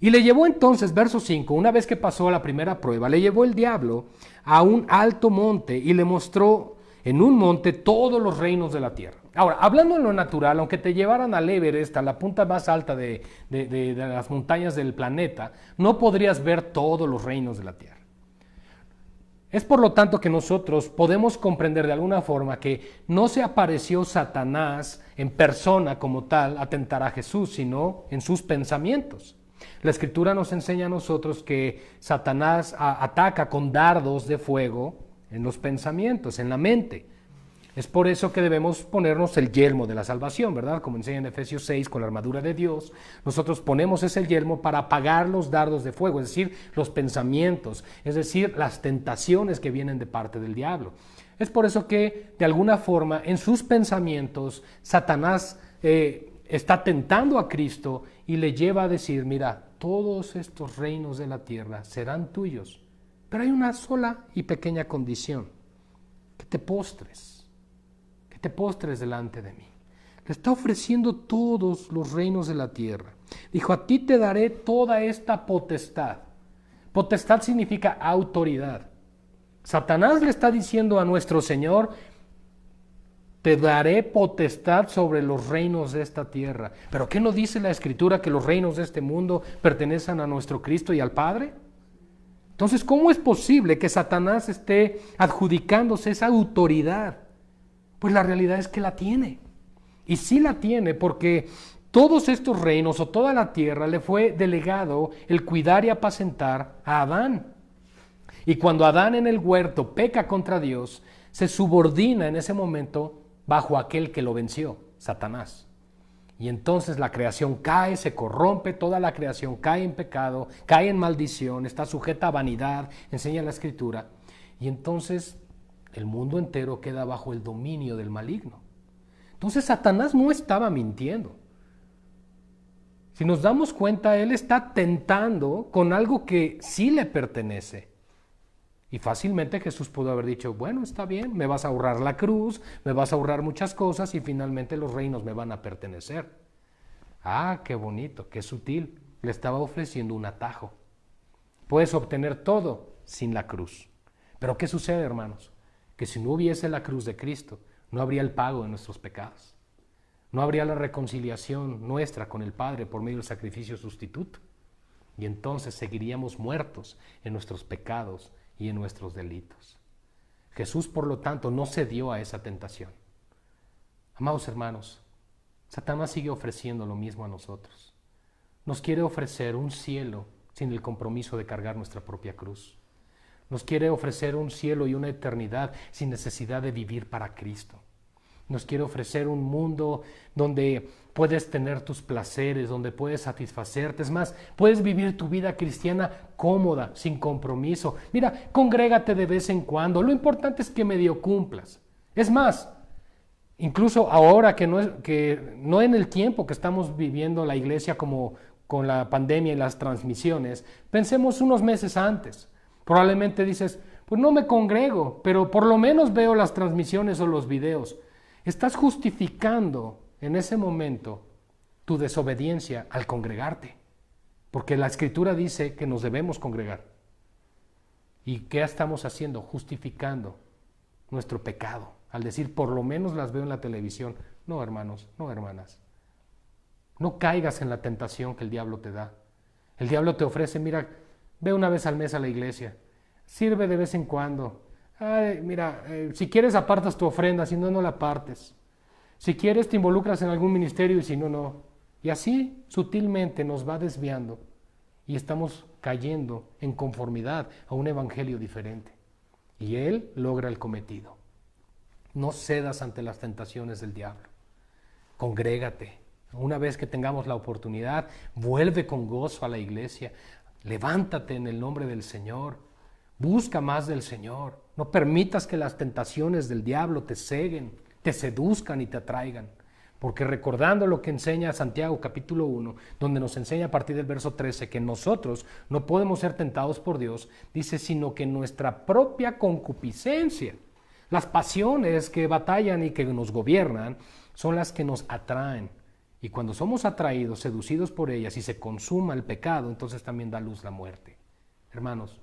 Y le llevó entonces, verso 5, una vez que pasó la primera prueba, le llevó el diablo a un alto monte y le mostró en un monte todos los reinos de la tierra. Ahora, hablando en lo natural, aunque te llevaran al Everest, a la punta más alta de las montañas del planeta, no podrías ver todos los reinos de la tierra. Es por lo tanto que nosotros podemos comprender de alguna forma que no se apareció Satanás en persona como tal a tentar a Jesús, sino en sus pensamientos. La Escritura nos enseña a nosotros que Satanás ataca con dardos de fuego en los pensamientos, en la mente. Es por eso que debemos ponernos el yelmo de la salvación, ¿verdad? Como enseña en Efesios 6, con la armadura de Dios, nosotros ponemos ese yelmo para apagar los dardos de fuego, es decir, los pensamientos, es decir, las tentaciones que vienen de parte del diablo. Es por eso que, de alguna forma, en sus pensamientos, Satanás está tentando a Cristo y le lleva a decir, mira, todos estos reinos de la tierra serán tuyos, pero hay una sola y pequeña condición, que te postres delante de mí. Le está ofreciendo todos los reinos de la tierra. Dijo, a ti te daré toda esta potestad. Potestad significa autoridad. Satanás le está diciendo a nuestro Señor, te daré potestad sobre los reinos de esta tierra. ¿Pero qué no dice la Escritura que los reinos de este mundo pertenecen a nuestro Cristo y al Padre? Entonces, ¿cómo es posible que Satanás esté adjudicándose esa autoridad? Pues la realidad es que la tiene. Y sí la tiene porque todos estos reinos o toda la tierra le fue delegado el cuidar y apacentar a Adán. Y cuando Adán en el huerto peca contra Dios, se subordina en ese momento bajo aquel que lo venció, Satanás. Y entonces la creación cae, se corrompe, toda la creación cae en pecado, cae en maldición, está sujeta a vanidad, enseña la Escritura. Y entonces el mundo entero queda bajo el dominio del maligno. Entonces Satanás no estaba mintiendo. Si nos damos cuenta, él está tentando con algo que sí le pertenece. Y fácilmente Jesús pudo haber dicho, bueno, está bien, me vas a ahorrar la cruz, me vas a ahorrar muchas cosas y finalmente los reinos me van a pertenecer. Ah, qué bonito, qué sutil. Le estaba ofreciendo un atajo. Puedes obtener todo sin la cruz. Pero ¿qué sucede, hermanos? Que si no hubiese la cruz de Cristo, no habría el pago de nuestros pecados. No habría la reconciliación nuestra con el Padre por medio del sacrificio sustituto. Y entonces seguiríamos muertos en nuestros pecados y en nuestros delitos. Jesús, por lo tanto, no cedió a esa tentación. Amados hermanos, Satanás sigue ofreciendo lo mismo a nosotros. Nos quiere ofrecer un cielo sin el compromiso de cargar nuestra propia cruz. Nos quiere ofrecer un cielo y una eternidad sin necesidad de vivir para Cristo. Nos quiere ofrecer un mundo donde puedes tener tus placeres, donde puedes satisfacerte. Es más, puedes vivir tu vida cristiana cómoda, sin compromiso. Mira, congrégate de vez en cuando. Lo importante es que medio cumplas. Es más, incluso ahora que no en el tiempo que estamos viviendo la iglesia como con la pandemia y las transmisiones, pensemos unos meses antes. Probablemente dices, pues no me congrego, pero por lo menos veo las transmisiones o los videos. Estás justificando en ese momento tu desobediencia al congregarte, porque la Escritura dice que nos debemos congregar. ¿Y qué estamos haciendo? Justificando nuestro pecado, al decir, por lo menos las veo en la televisión. No, hermanos, no, hermanas. No caigas en la tentación que el diablo te da. El diablo te ofrece, mira, ve una vez al mes a la iglesia, sirve de vez en cuando. Ay, mira, si quieres apartas tu ofrenda, si no, no la apartes. Si quieres te involucras en algún ministerio y si no, no. Y así sutilmente nos va desviando y estamos cayendo en conformidad a un evangelio diferente. Y él logra el cometido. No cedas ante las tentaciones del diablo. Congrégate. Una vez que tengamos la oportunidad, vuelve con gozo a la iglesia. Levántate en el nombre del Señor. Busca más del Señor. No permitas que las tentaciones del diablo te ceguen, te seduzcan y te atraigan. Porque recordando lo que enseña Santiago capítulo 1, donde nos enseña a partir del verso 13 que nosotros no podemos ser tentados por Dios, dice, sino que nuestra propia concupiscencia, las pasiones que batallan y que nos gobiernan, son las que nos atraen. Y cuando somos atraídos, seducidos por ellas y se consuma el pecado, entonces también da luz la muerte. Hermanos,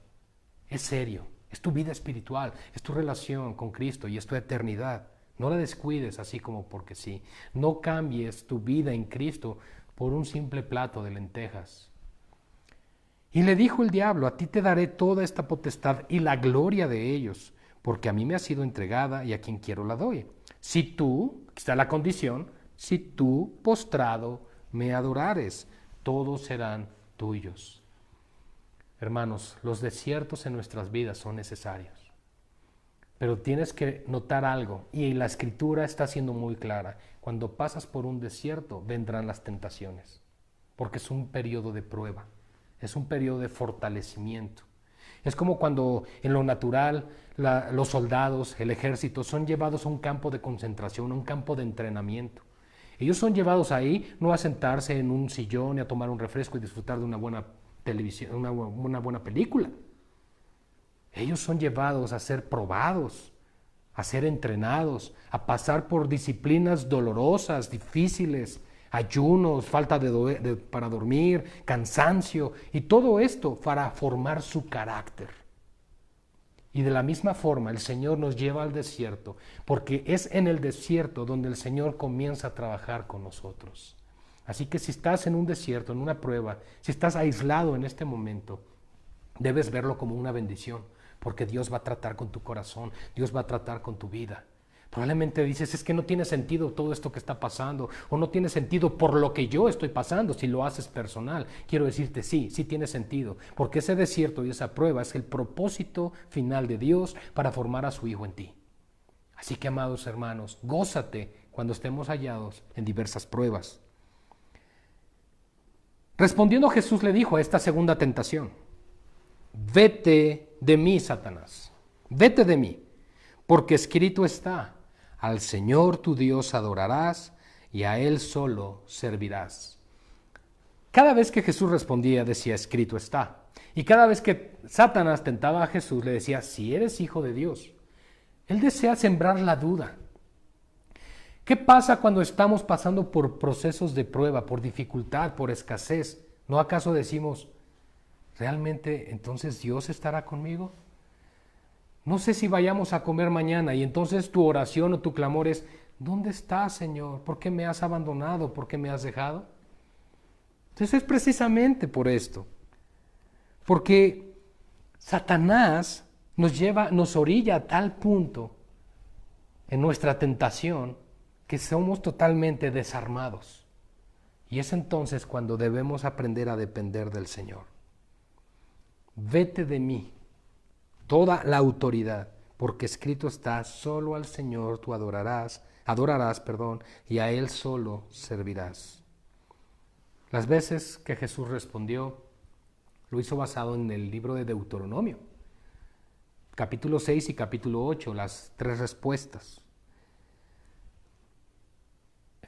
es serio, es tu vida espiritual, es tu relación con Cristo y es tu eternidad. No la descuides así como porque sí. No cambies tu vida en Cristo por un simple plato de lentejas. Y le dijo el diablo, a ti te daré toda esta potestad y la gloria de ellos, porque a mí me ha sido entregada y a quien quiero la doy. Si tú, aquí está la condición, si tú postrado me adorares, todos serán tuyos. Hermanos, los desiertos en nuestras vidas son necesarios. Pero tienes que notar algo, y la Escritura está siendo muy clara. Cuando pasas por un desierto, vendrán las tentaciones, porque es un periodo de prueba, es un periodo de fortalecimiento. Es como cuando en lo natural los soldados, el ejército, son llevados a un campo de concentración, a un campo de entrenamiento. Ellos son llevados ahí no a sentarse en un sillón y a tomar un refresco y disfrutar de una buena televisión, una buena película. Ellos son llevados a ser probados, a ser entrenados, a pasar por disciplinas dolorosas, difíciles, ayunos, falta para dormir, cansancio y todo esto para formar su carácter. Y de la misma forma el Señor nos lleva al desierto, porque es en el desierto donde el Señor comienza a trabajar con nosotros. Así que si estás en un desierto, en una prueba, si estás aislado en este momento, debes verlo como una bendición, porque Dios va a tratar con tu corazón, Dios va a tratar con tu vida. Probablemente dices, es que no tiene sentido todo esto que está pasando, o no tiene sentido por lo que yo estoy pasando, si lo haces personal. Quiero decirte, sí tiene sentido, porque ese desierto y esa prueba es el propósito final de Dios para formar a su Hijo en ti. Así que, amados hermanos, gózate cuando estemos hallados en diversas pruebas. Respondiendo, Jesús le dijo a esta segunda tentación, vete de mí, Satanás, vete de mí, porque escrito está, al Señor tu Dios adorarás y a Él solo servirás. Cada vez que Jesús respondía decía, escrito está. Y cada vez que Satanás tentaba a Jesús le decía, si eres hijo de Dios. Él desea sembrar la duda. ¿Qué pasa cuando estamos pasando por procesos de prueba, por dificultad, por escasez? ¿No acaso decimos, realmente entonces Dios estará conmigo? No sé si vayamos a comer mañana y entonces tu oración o tu clamor es, ¿dónde estás, Señor? ¿Por qué me has abandonado? ¿Por qué me has dejado? Entonces es precisamente por esto. Porque Satanás nos orilla a tal punto en nuestra tentación que somos totalmente desarmados. Y es entonces cuando debemos aprender a depender del Señor. Vete de mí toda la autoridad, porque escrito está, solo al Señor tú adorarás, y a Él solo servirás. Las veces que Jesús respondió, lo hizo basado en el libro de Deuteronomio, capítulo 6 y capítulo 8, las 3 respuestas.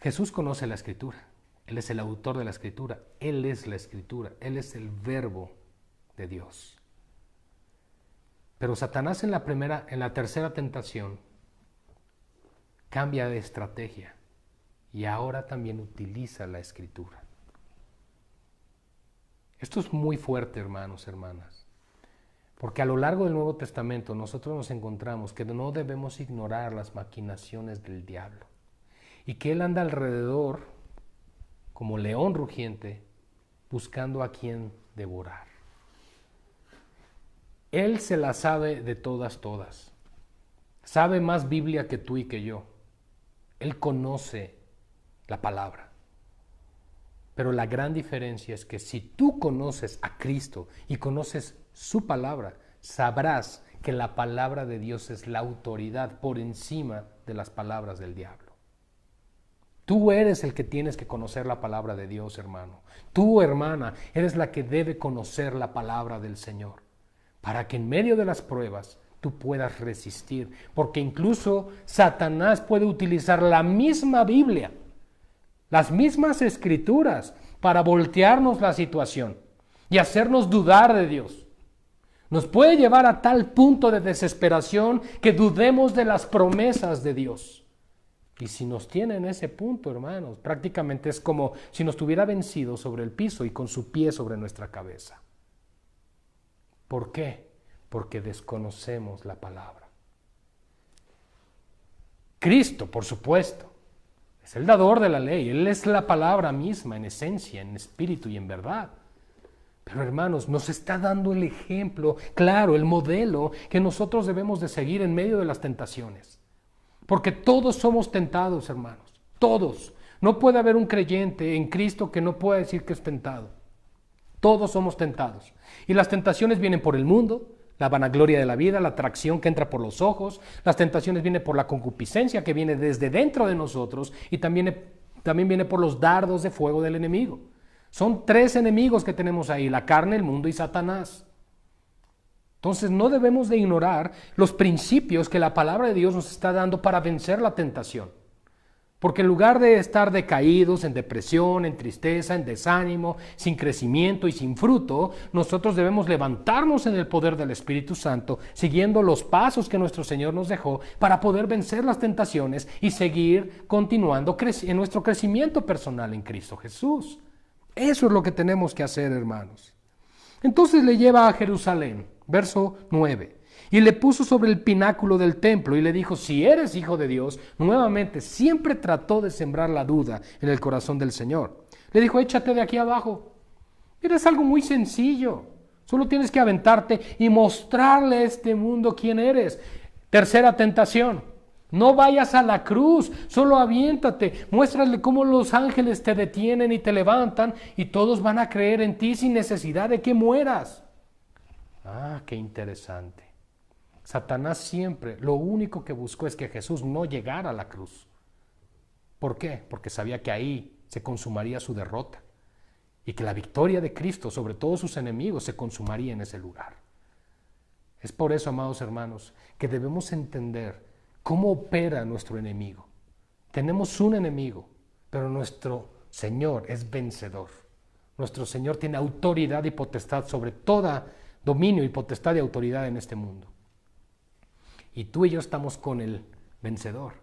Jesús conoce la Escritura, Él es el autor de la Escritura, Él es la Escritura, Él es el verbo de Dios. Pero Satanás en la tercera tentación cambia de estrategia y ahora también utiliza la Escritura. Esto es muy fuerte, hermanos, hermanas, porque a lo largo del Nuevo Testamento nosotros nos encontramos que no debemos ignorar las maquinaciones del diablo y que él anda alrededor como león rugiente buscando a quien devorar. Él se la sabe de todas. Sabe más Biblia que tú y que yo. Él conoce la palabra. Pero la gran diferencia es que si tú conoces a Cristo y conoces su palabra, sabrás que la palabra de Dios es la autoridad por encima de las palabras del diablo. Tú eres el que tienes que conocer la palabra de Dios, hermano. Tú, hermana, eres la que debe conocer la palabra del Señor, para que en medio de las pruebas tú puedas resistir, porque incluso Satanás puede utilizar la misma Biblia, las mismas escrituras, para voltearnos la situación y hacernos dudar de Dios. Nos puede llevar a tal punto de desesperación que dudemos de las promesas de Dios. Y si nos tiene en ese punto, hermanos, prácticamente es como si nos tuviera vencido sobre el piso y con su pie sobre nuestra cabeza. ¿Por qué? Porque desconocemos la palabra. Cristo, por supuesto, es el dador de la ley. Él es la palabra misma en esencia, en espíritu y en verdad. Pero hermanos, nos está dando el ejemplo, claro, el modelo que nosotros debemos de seguir en medio de las tentaciones. Porque todos somos tentados, hermanos. Todos. No puede haber un creyente en Cristo que no pueda decir que es tentado. Todos somos tentados. Y las tentaciones vienen por el mundo, la vanagloria de la vida, la atracción que entra por los ojos. Las tentaciones vienen por la concupiscencia que viene desde dentro de nosotros y también viene por los dardos de fuego del enemigo. Son 3 enemigos que tenemos ahí, la carne, el mundo y Satanás. Entonces no debemos de ignorar los principios que la palabra de Dios nos está dando para vencer la tentación. Porque en lugar de estar decaídos, en depresión, en tristeza, en desánimo, sin crecimiento y sin fruto, nosotros debemos levantarnos en el poder del Espíritu Santo, siguiendo los pasos que nuestro Señor nos dejó para poder vencer las tentaciones y seguir continuando en nuestro crecimiento personal en Cristo Jesús. Eso es lo que tenemos que hacer, hermanos. Entonces le lleva a Jerusalén, verso 9. Y le puso sobre el pináculo del templo y le dijo, si eres hijo de Dios, nuevamente siempre trató de sembrar la duda en el corazón del Señor. Le dijo, échate de aquí abajo. Mira, es algo muy sencillo. Solo tienes que aventarte y mostrarle a este mundo quién eres. Tercera tentación. No vayas a la cruz, solo aviéntate. Muéstrale cómo los ángeles te detienen y te levantan y todos van a creer en ti sin necesidad de que mueras. Ah, qué interesante. Satanás siempre, lo único que buscó es que Jesús no llegara a la cruz. ¿Por qué? Porque sabía que ahí se consumaría su derrota y que la victoria de Cristo sobre todos sus enemigos se consumaría en ese lugar. Es por eso, amados hermanos, que debemos entender cómo opera nuestro enemigo. Tenemos un enemigo, pero nuestro Señor es vencedor. Nuestro Señor tiene autoridad y potestad sobre toda dominio y potestad y autoridad en este mundo. Y tú y yo estamos con el vencedor,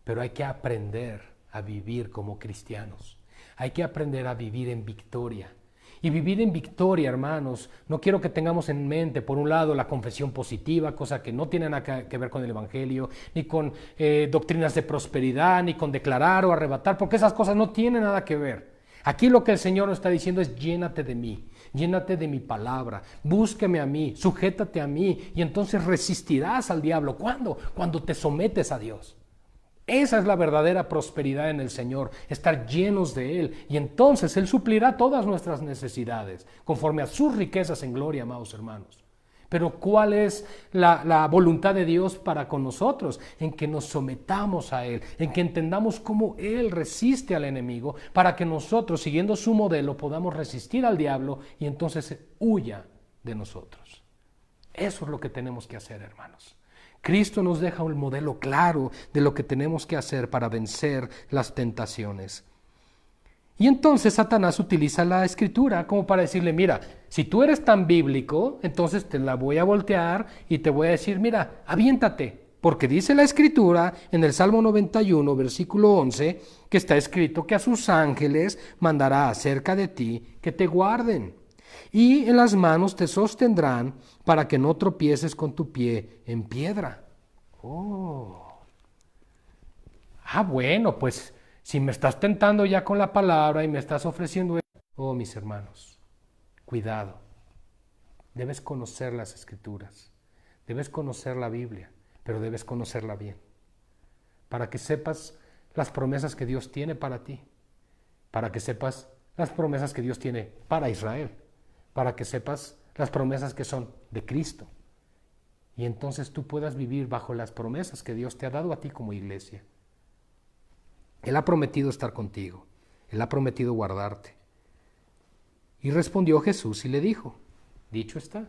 pero hay que aprender a vivir como cristianos. Hay que aprender a vivir en victoria. Y vivir en victoria, hermanos, no quiero que tengamos en mente, por un lado, la confesión positiva, cosa que no tiene nada que ver con el Evangelio, ni con doctrinas de prosperidad, ni con declarar o arrebatar, porque esas cosas no tienen nada que ver. Aquí lo que el Señor nos está diciendo es llénate de mí. Llénate de mi palabra, búsqueme a mí, sujétate a mí y entonces resistirás al diablo. ¿Cuándo? Cuando te sometes a Dios. Esa es la verdadera prosperidad en el Señor, estar llenos de Él y entonces Él suplirá todas nuestras necesidades conforme a sus riquezas en gloria, amados hermanos. Pero ¿cuál es la voluntad de Dios para con nosotros? En que nos sometamos a Él, en que entendamos cómo Él resiste al enemigo, para que nosotros, siguiendo su modelo, podamos resistir al diablo y entonces huya de nosotros. Eso es lo que tenemos que hacer, hermanos. Cristo nos deja un modelo claro de lo que tenemos que hacer para vencer las tentaciones. Y entonces Satanás utiliza la escritura como para decirle, mira, si tú eres tan bíblico, entonces te la voy a voltear y te voy a decir, mira, aviéntate. Porque dice la escritura en el Salmo 91, versículo 11, que está escrito que a sus ángeles mandará acerca de ti que te guarden. Y en las manos te sostendrán para que no tropieces con tu pie en piedra. Oh. Ah, bueno, pues si me estás tentando ya con la palabra y me estás ofreciendo... Oh, mis hermanos, cuidado. Debes conocer las escrituras, debes conocer la Biblia, pero debes conocerla bien, para que sepas las promesas que Dios tiene para ti, para que sepas las promesas que Dios tiene para Israel, para que sepas las promesas que son de Cristo. Y entonces tú puedas vivir bajo las promesas que Dios te ha dado a ti como iglesia. Él ha prometido estar contigo, Él ha prometido guardarte. Y respondió Jesús y le dijo, dicho está,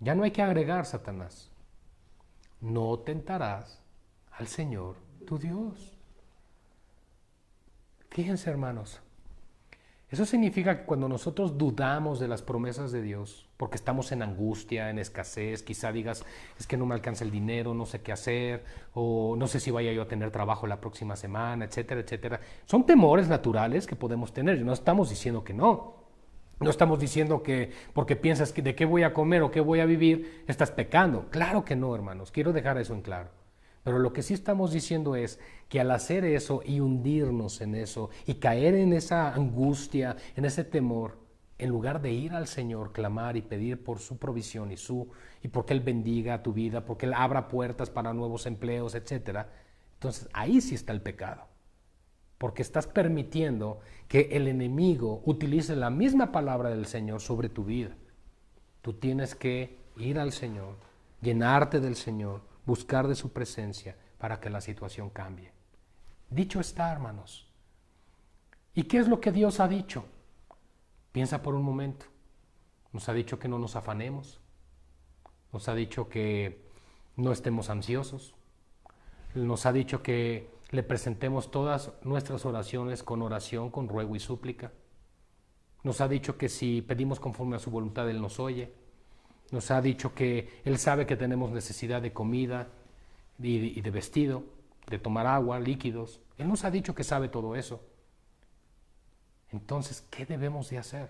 ya no hay que agregar, Satanás, no tentarás al Señor tu Dios. Fíjense, hermanos, eso significa que cuando nosotros dudamos de las promesas de Dios, porque estamos en angustia, en escasez, quizá digas, es que no me alcanza el dinero, no sé qué hacer, o no sé si vaya yo a tener trabajo la próxima semana, etcétera, etcétera. Son temores naturales que podemos tener, y no estamos diciendo que no. No estamos diciendo que porque piensas que de qué voy a comer o qué voy a vivir, estás pecando. Claro que no, hermanos, quiero dejar eso en claro. Pero lo que sí estamos diciendo es que al hacer eso y hundirnos en eso y caer en esa angustia, en ese temor, en lugar de ir al Señor, clamar y pedir por su provisión y porque Él bendiga tu vida, porque Él abra puertas para nuevos empleos, etc. Entonces ahí sí está el pecado. Porque estás permitiendo que el enemigo utilice la misma palabra del Señor sobre tu vida. Tú tienes que ir al Señor, llenarte del Señor, buscar de su presencia para que la situación cambie. Dicho está, hermanos. ¿Y qué es lo que Dios ha dicho? Piensa por un momento. Nos ha dicho que no nos afanemos. Nos ha dicho que no estemos ansiosos. Nos ha dicho que le presentemos todas nuestras oraciones con oración, con ruego y súplica. Nos ha dicho que si pedimos conforme a su voluntad, Él nos oye. Nos ha dicho que Él sabe que tenemos necesidad de comida y de vestido, de tomar agua, líquidos. Él nos ha dicho que sabe todo eso. Entonces, ¿qué debemos de hacer?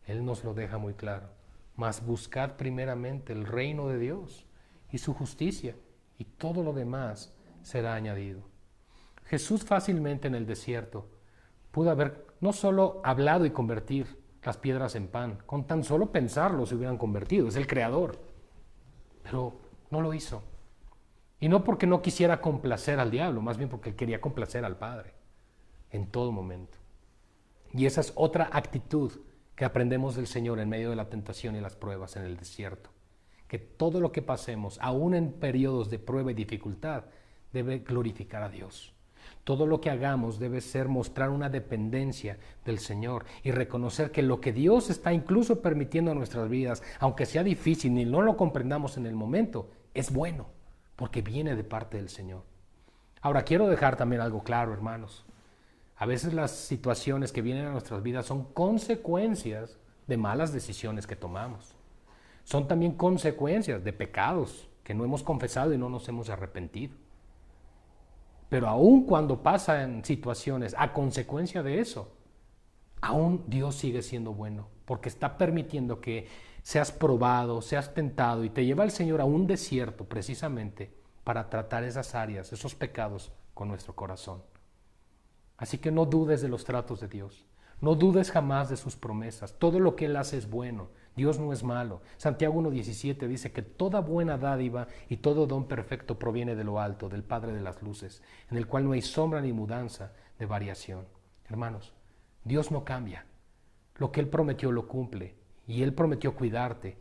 Él nos lo deja muy claro. Mas buscad primeramente el reino de Dios y su justicia, y todo lo demás será añadido. Jesús fácilmente en el desierto pudo haber no solo hablado y convertir las piedras en pan, con tan solo pensarlo se hubieran convertido, es el Creador, pero no lo hizo. Y no porque no quisiera complacer al diablo, más bien porque quería complacer al Padre en todo momento. Y esa es otra actitud que aprendemos del Señor en medio de la tentación y las pruebas en el desierto. Que todo lo que pasemos, aún en periodos de prueba y dificultad, debe glorificar a Dios. Todo lo que hagamos debe ser mostrar una dependencia del Señor y reconocer que lo que Dios está incluso permitiendo en nuestras vidas, aunque sea difícil y no lo comprendamos en el momento, es bueno, porque viene de parte del Señor. Ahora, quiero dejar también algo claro, hermanos. A veces las situaciones que vienen a nuestras vidas son consecuencias de malas decisiones que tomamos. Son también consecuencias de pecados que no hemos confesado y no nos hemos arrepentido. Pero aun cuando pasan situaciones a consecuencia de eso, aún Dios sigue siendo bueno, porque está permitiendo que seas probado, seas tentado y te lleva el Señor a un desierto precisamente para tratar esas áreas, esos pecados con nuestro corazón. Así que no dudes de los tratos de Dios, no dudes jamás de sus promesas, todo lo que Él hace es bueno, Dios no es malo. Santiago 1:17 dice que toda buena dádiva y todo don perfecto proviene de lo alto, del Padre de las luces, en el cual no hay sombra ni mudanza de variación. Hermanos, Dios no cambia, lo que Él prometió lo cumple, y Él prometió cuidarte,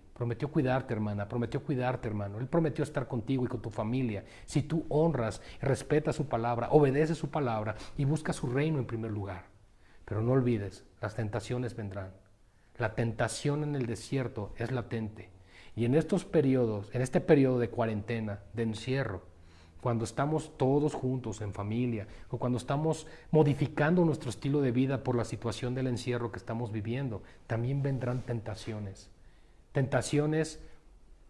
hermana, prometió cuidarte, hermano. Él prometió estar contigo y con tu familia. Si tú honras y respetas su palabra, obedeces su palabra y buscas su reino en primer lugar. Pero no olvides, las tentaciones vendrán. La tentación en el desierto es latente. Y en estos periodos, en este periodo de cuarentena, de encierro, cuando estamos todos juntos en familia o cuando estamos modificando nuestro estilo de vida por la situación del encierro que estamos viviendo, también vendrán tentaciones. Tentaciones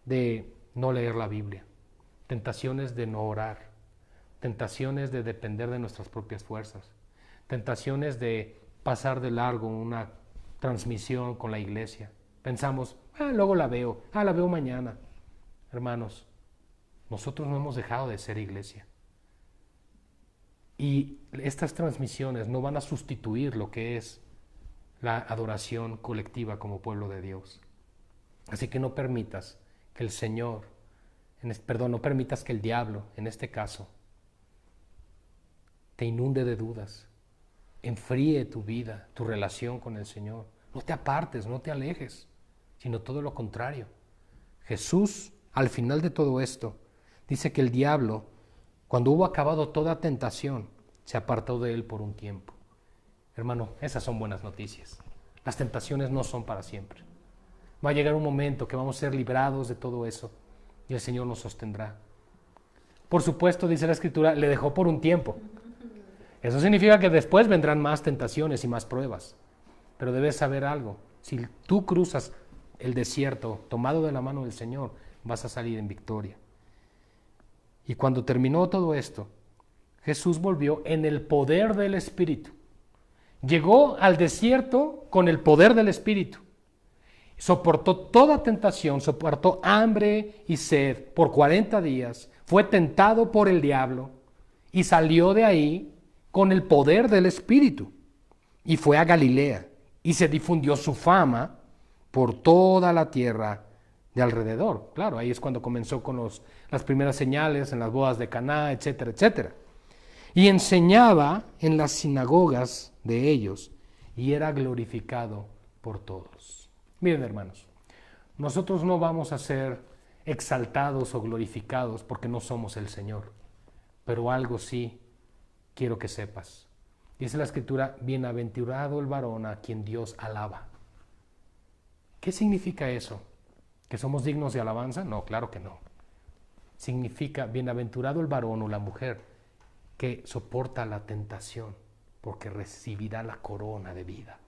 de no leer la Biblia, tentaciones de no orar, tentaciones de depender de nuestras propias fuerzas, tentaciones de pasar de largo una transmisión con la iglesia. Pensamos, luego la veo mañana. Hermanos, nosotros no hemos dejado de ser iglesia. Y estas transmisiones no van a sustituir lo que es la adoración colectiva como pueblo de Dios. Así que no permitas que el Señor, no permitas que el diablo, en este caso, te inunde de dudas, enfríe tu vida, tu relación con el Señor. No te apartes, no te alejes, sino todo lo contrario. Jesús, al final de todo esto, dice que el diablo, cuando hubo acabado toda tentación, se apartó de él por un tiempo. Hermano, esas son buenas noticias. Las tentaciones no son para siempre. Va a llegar un momento que vamos a ser librados de todo eso y el Señor nos sostendrá. Por supuesto, dice la Escritura, le dejó por un tiempo. Eso significa que después vendrán más tentaciones y más pruebas. Pero debes saber algo. Si tú cruzas el desierto tomado de la mano del Señor, vas a salir en victoria. Y cuando terminó todo esto, Jesús volvió en el poder del Espíritu. Llegó al desierto con el poder del Espíritu. Soportó toda tentación, soportó hambre y sed por 40 días, fue tentado por el diablo y salió de ahí con el poder del Espíritu. Y fue a Galilea y se difundió su fama por toda la tierra de alrededor. Claro, ahí es cuando comenzó con las primeras señales en las bodas de Caná, etcétera, etcétera. Y enseñaba en las sinagogas de ellos y era glorificado por todos. Miren, hermanos, nosotros no vamos a ser exaltados o glorificados porque no somos el Señor, pero algo sí quiero que sepas. Dice la Escritura, bienaventurado el varón a quien Dios alaba. ¿Qué significa eso? ¿Que somos dignos de alabanza? No, claro que no. Significa bienaventurado el varón o la mujer que soporta la tentación, porque recibirá la corona de vida.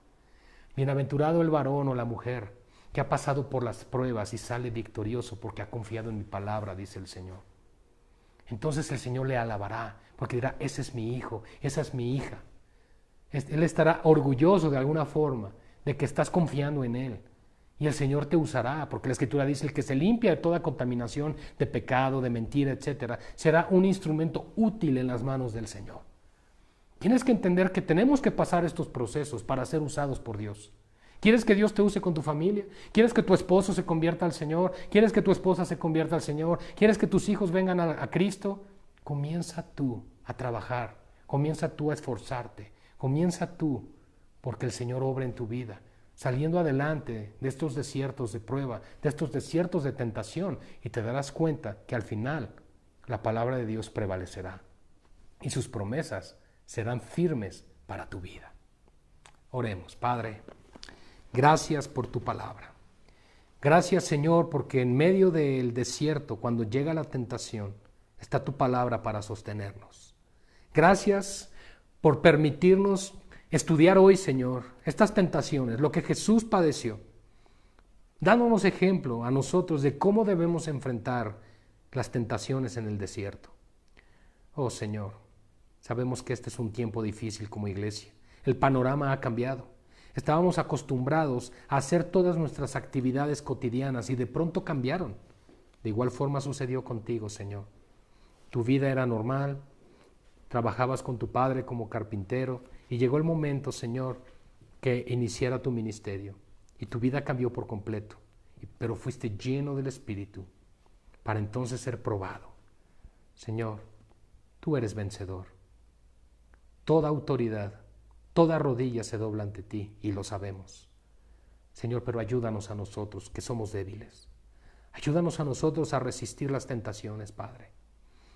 Bienaventurado el varón o la mujer que ha pasado por las pruebas y sale victorioso porque ha confiado en mi palabra, dice el Señor. Entonces el Señor le alabará, porque dirá, ese es mi hijo, esa es mi hija. Él estará orgulloso de alguna forma de que estás confiando en Él. Y el Señor te usará, porque la Escritura dice, el que se limpia de toda contaminación, de pecado, de mentira, etc., será un instrumento útil en las manos del Señor. Tienes que entender que tenemos que pasar estos procesos para ser usados por Dios. ¿Quieres que Dios te use con tu familia? ¿Quieres que tu esposo se convierta al Señor? ¿Quieres que tu esposa se convierta al Señor? ¿Quieres que tus hijos vengan a Cristo? Comienza tú a trabajar, comienza tú a esforzarte, comienza tú, porque el Señor obra en tu vida, saliendo adelante de estos desiertos de prueba, de estos desiertos de tentación, y te darás cuenta que al final la palabra de Dios prevalecerá y sus promesas serán firmes para tu vida. Oremos. Padre, gracias por tu palabra. Gracias, Señor, porque en medio del desierto, cuando llega la tentación, está tu palabra para sostenernos. Gracias por permitirnos estudiar hoy, Señor, estas tentaciones, lo que Jesús padeció, dándonos ejemplo a nosotros de cómo debemos enfrentar las tentaciones en el desierto. Oh, Señor, sabemos que este es un tiempo difícil como iglesia. El panorama ha cambiado. Estábamos acostumbrados a hacer todas nuestras actividades cotidianas y de pronto cambiaron. De igual forma sucedió contigo, Señor. Tu vida era normal, trabajabas con tu padre como carpintero y llegó el momento, Señor, que iniciara tu ministerio y tu vida cambió por completo, pero fuiste lleno del Espíritu para entonces ser probado. Señor, tú eres vencedor. Toda autoridad, toda rodilla se dobla ante ti y lo sabemos. Señor, pero ayúdanos a nosotros que somos débiles. Ayúdanos a nosotros a resistir las tentaciones, Padre.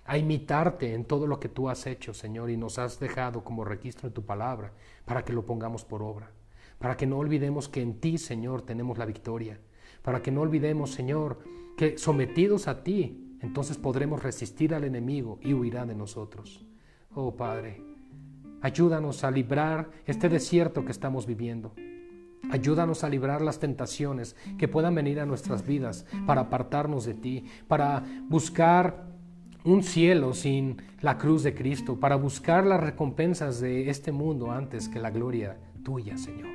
A imitarte en todo lo que tú has hecho, Señor, y nos has dejado como registro en tu palabra para que lo pongamos por obra. Para que no olvidemos que en ti, Señor, tenemos la victoria. Para que no olvidemos, Señor, que sometidos a ti, entonces podremos resistir al enemigo y huirá de nosotros. Oh, Padre, ayúdanos a librar este desierto que estamos viviendo. Ayúdanos a librar las tentaciones que puedan venir a nuestras vidas para apartarnos de ti, para buscar un cielo sin la cruz de Cristo, para buscar las recompensas de este mundo antes que la gloria tuya, Señor.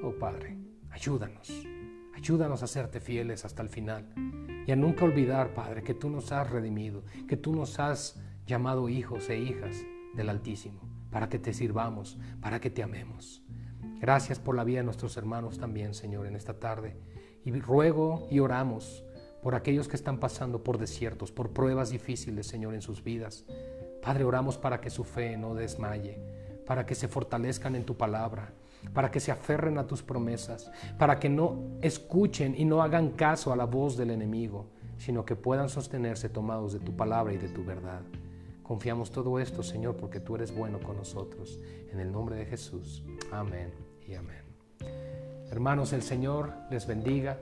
Oh, Padre, ayúdanos a serte fieles hasta el final y a nunca olvidar, Padre, que tú nos has redimido, que tú nos has llamado hijos e hijas del Altísimo, para que te sirvamos, para que te amemos. Gracias por la vida de nuestros hermanos también, Señor, en esta tarde. Y ruego y oramos por aquellos que están pasando por desiertos, por pruebas difíciles, Señor, en sus vidas. Padre, oramos para que su fe no desmaye, para que se fortalezcan en tu palabra, para que se aferren a tus promesas, para que no escuchen y no hagan caso a la voz del enemigo, sino que puedan sostenerse tomados de tu palabra y de tu verdad. Confiamos todo esto, Señor, porque tú eres bueno con nosotros. En el nombre de Jesús. Amén y amén. Hermanos, el Señor les bendiga,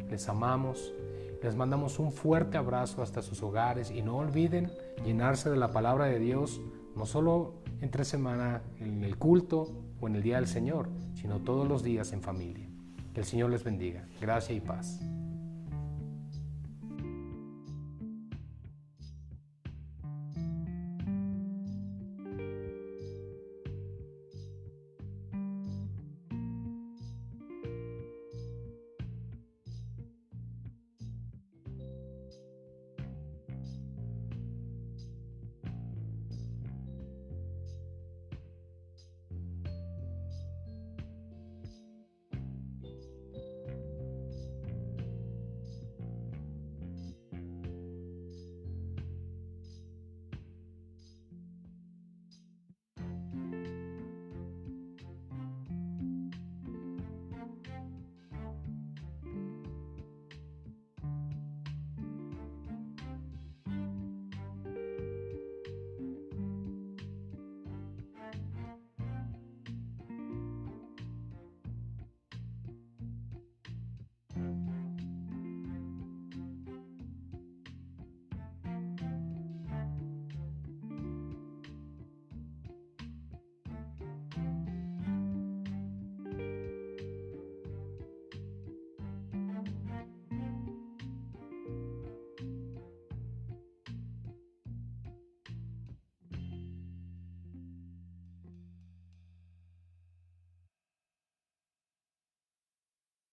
les amamos, les mandamos un fuerte abrazo hasta sus hogares y no olviden llenarse de la palabra de Dios, no solo entre semana en el culto o en el día del Señor, sino todos los días en familia. Que el Señor les bendiga. Gracia y paz.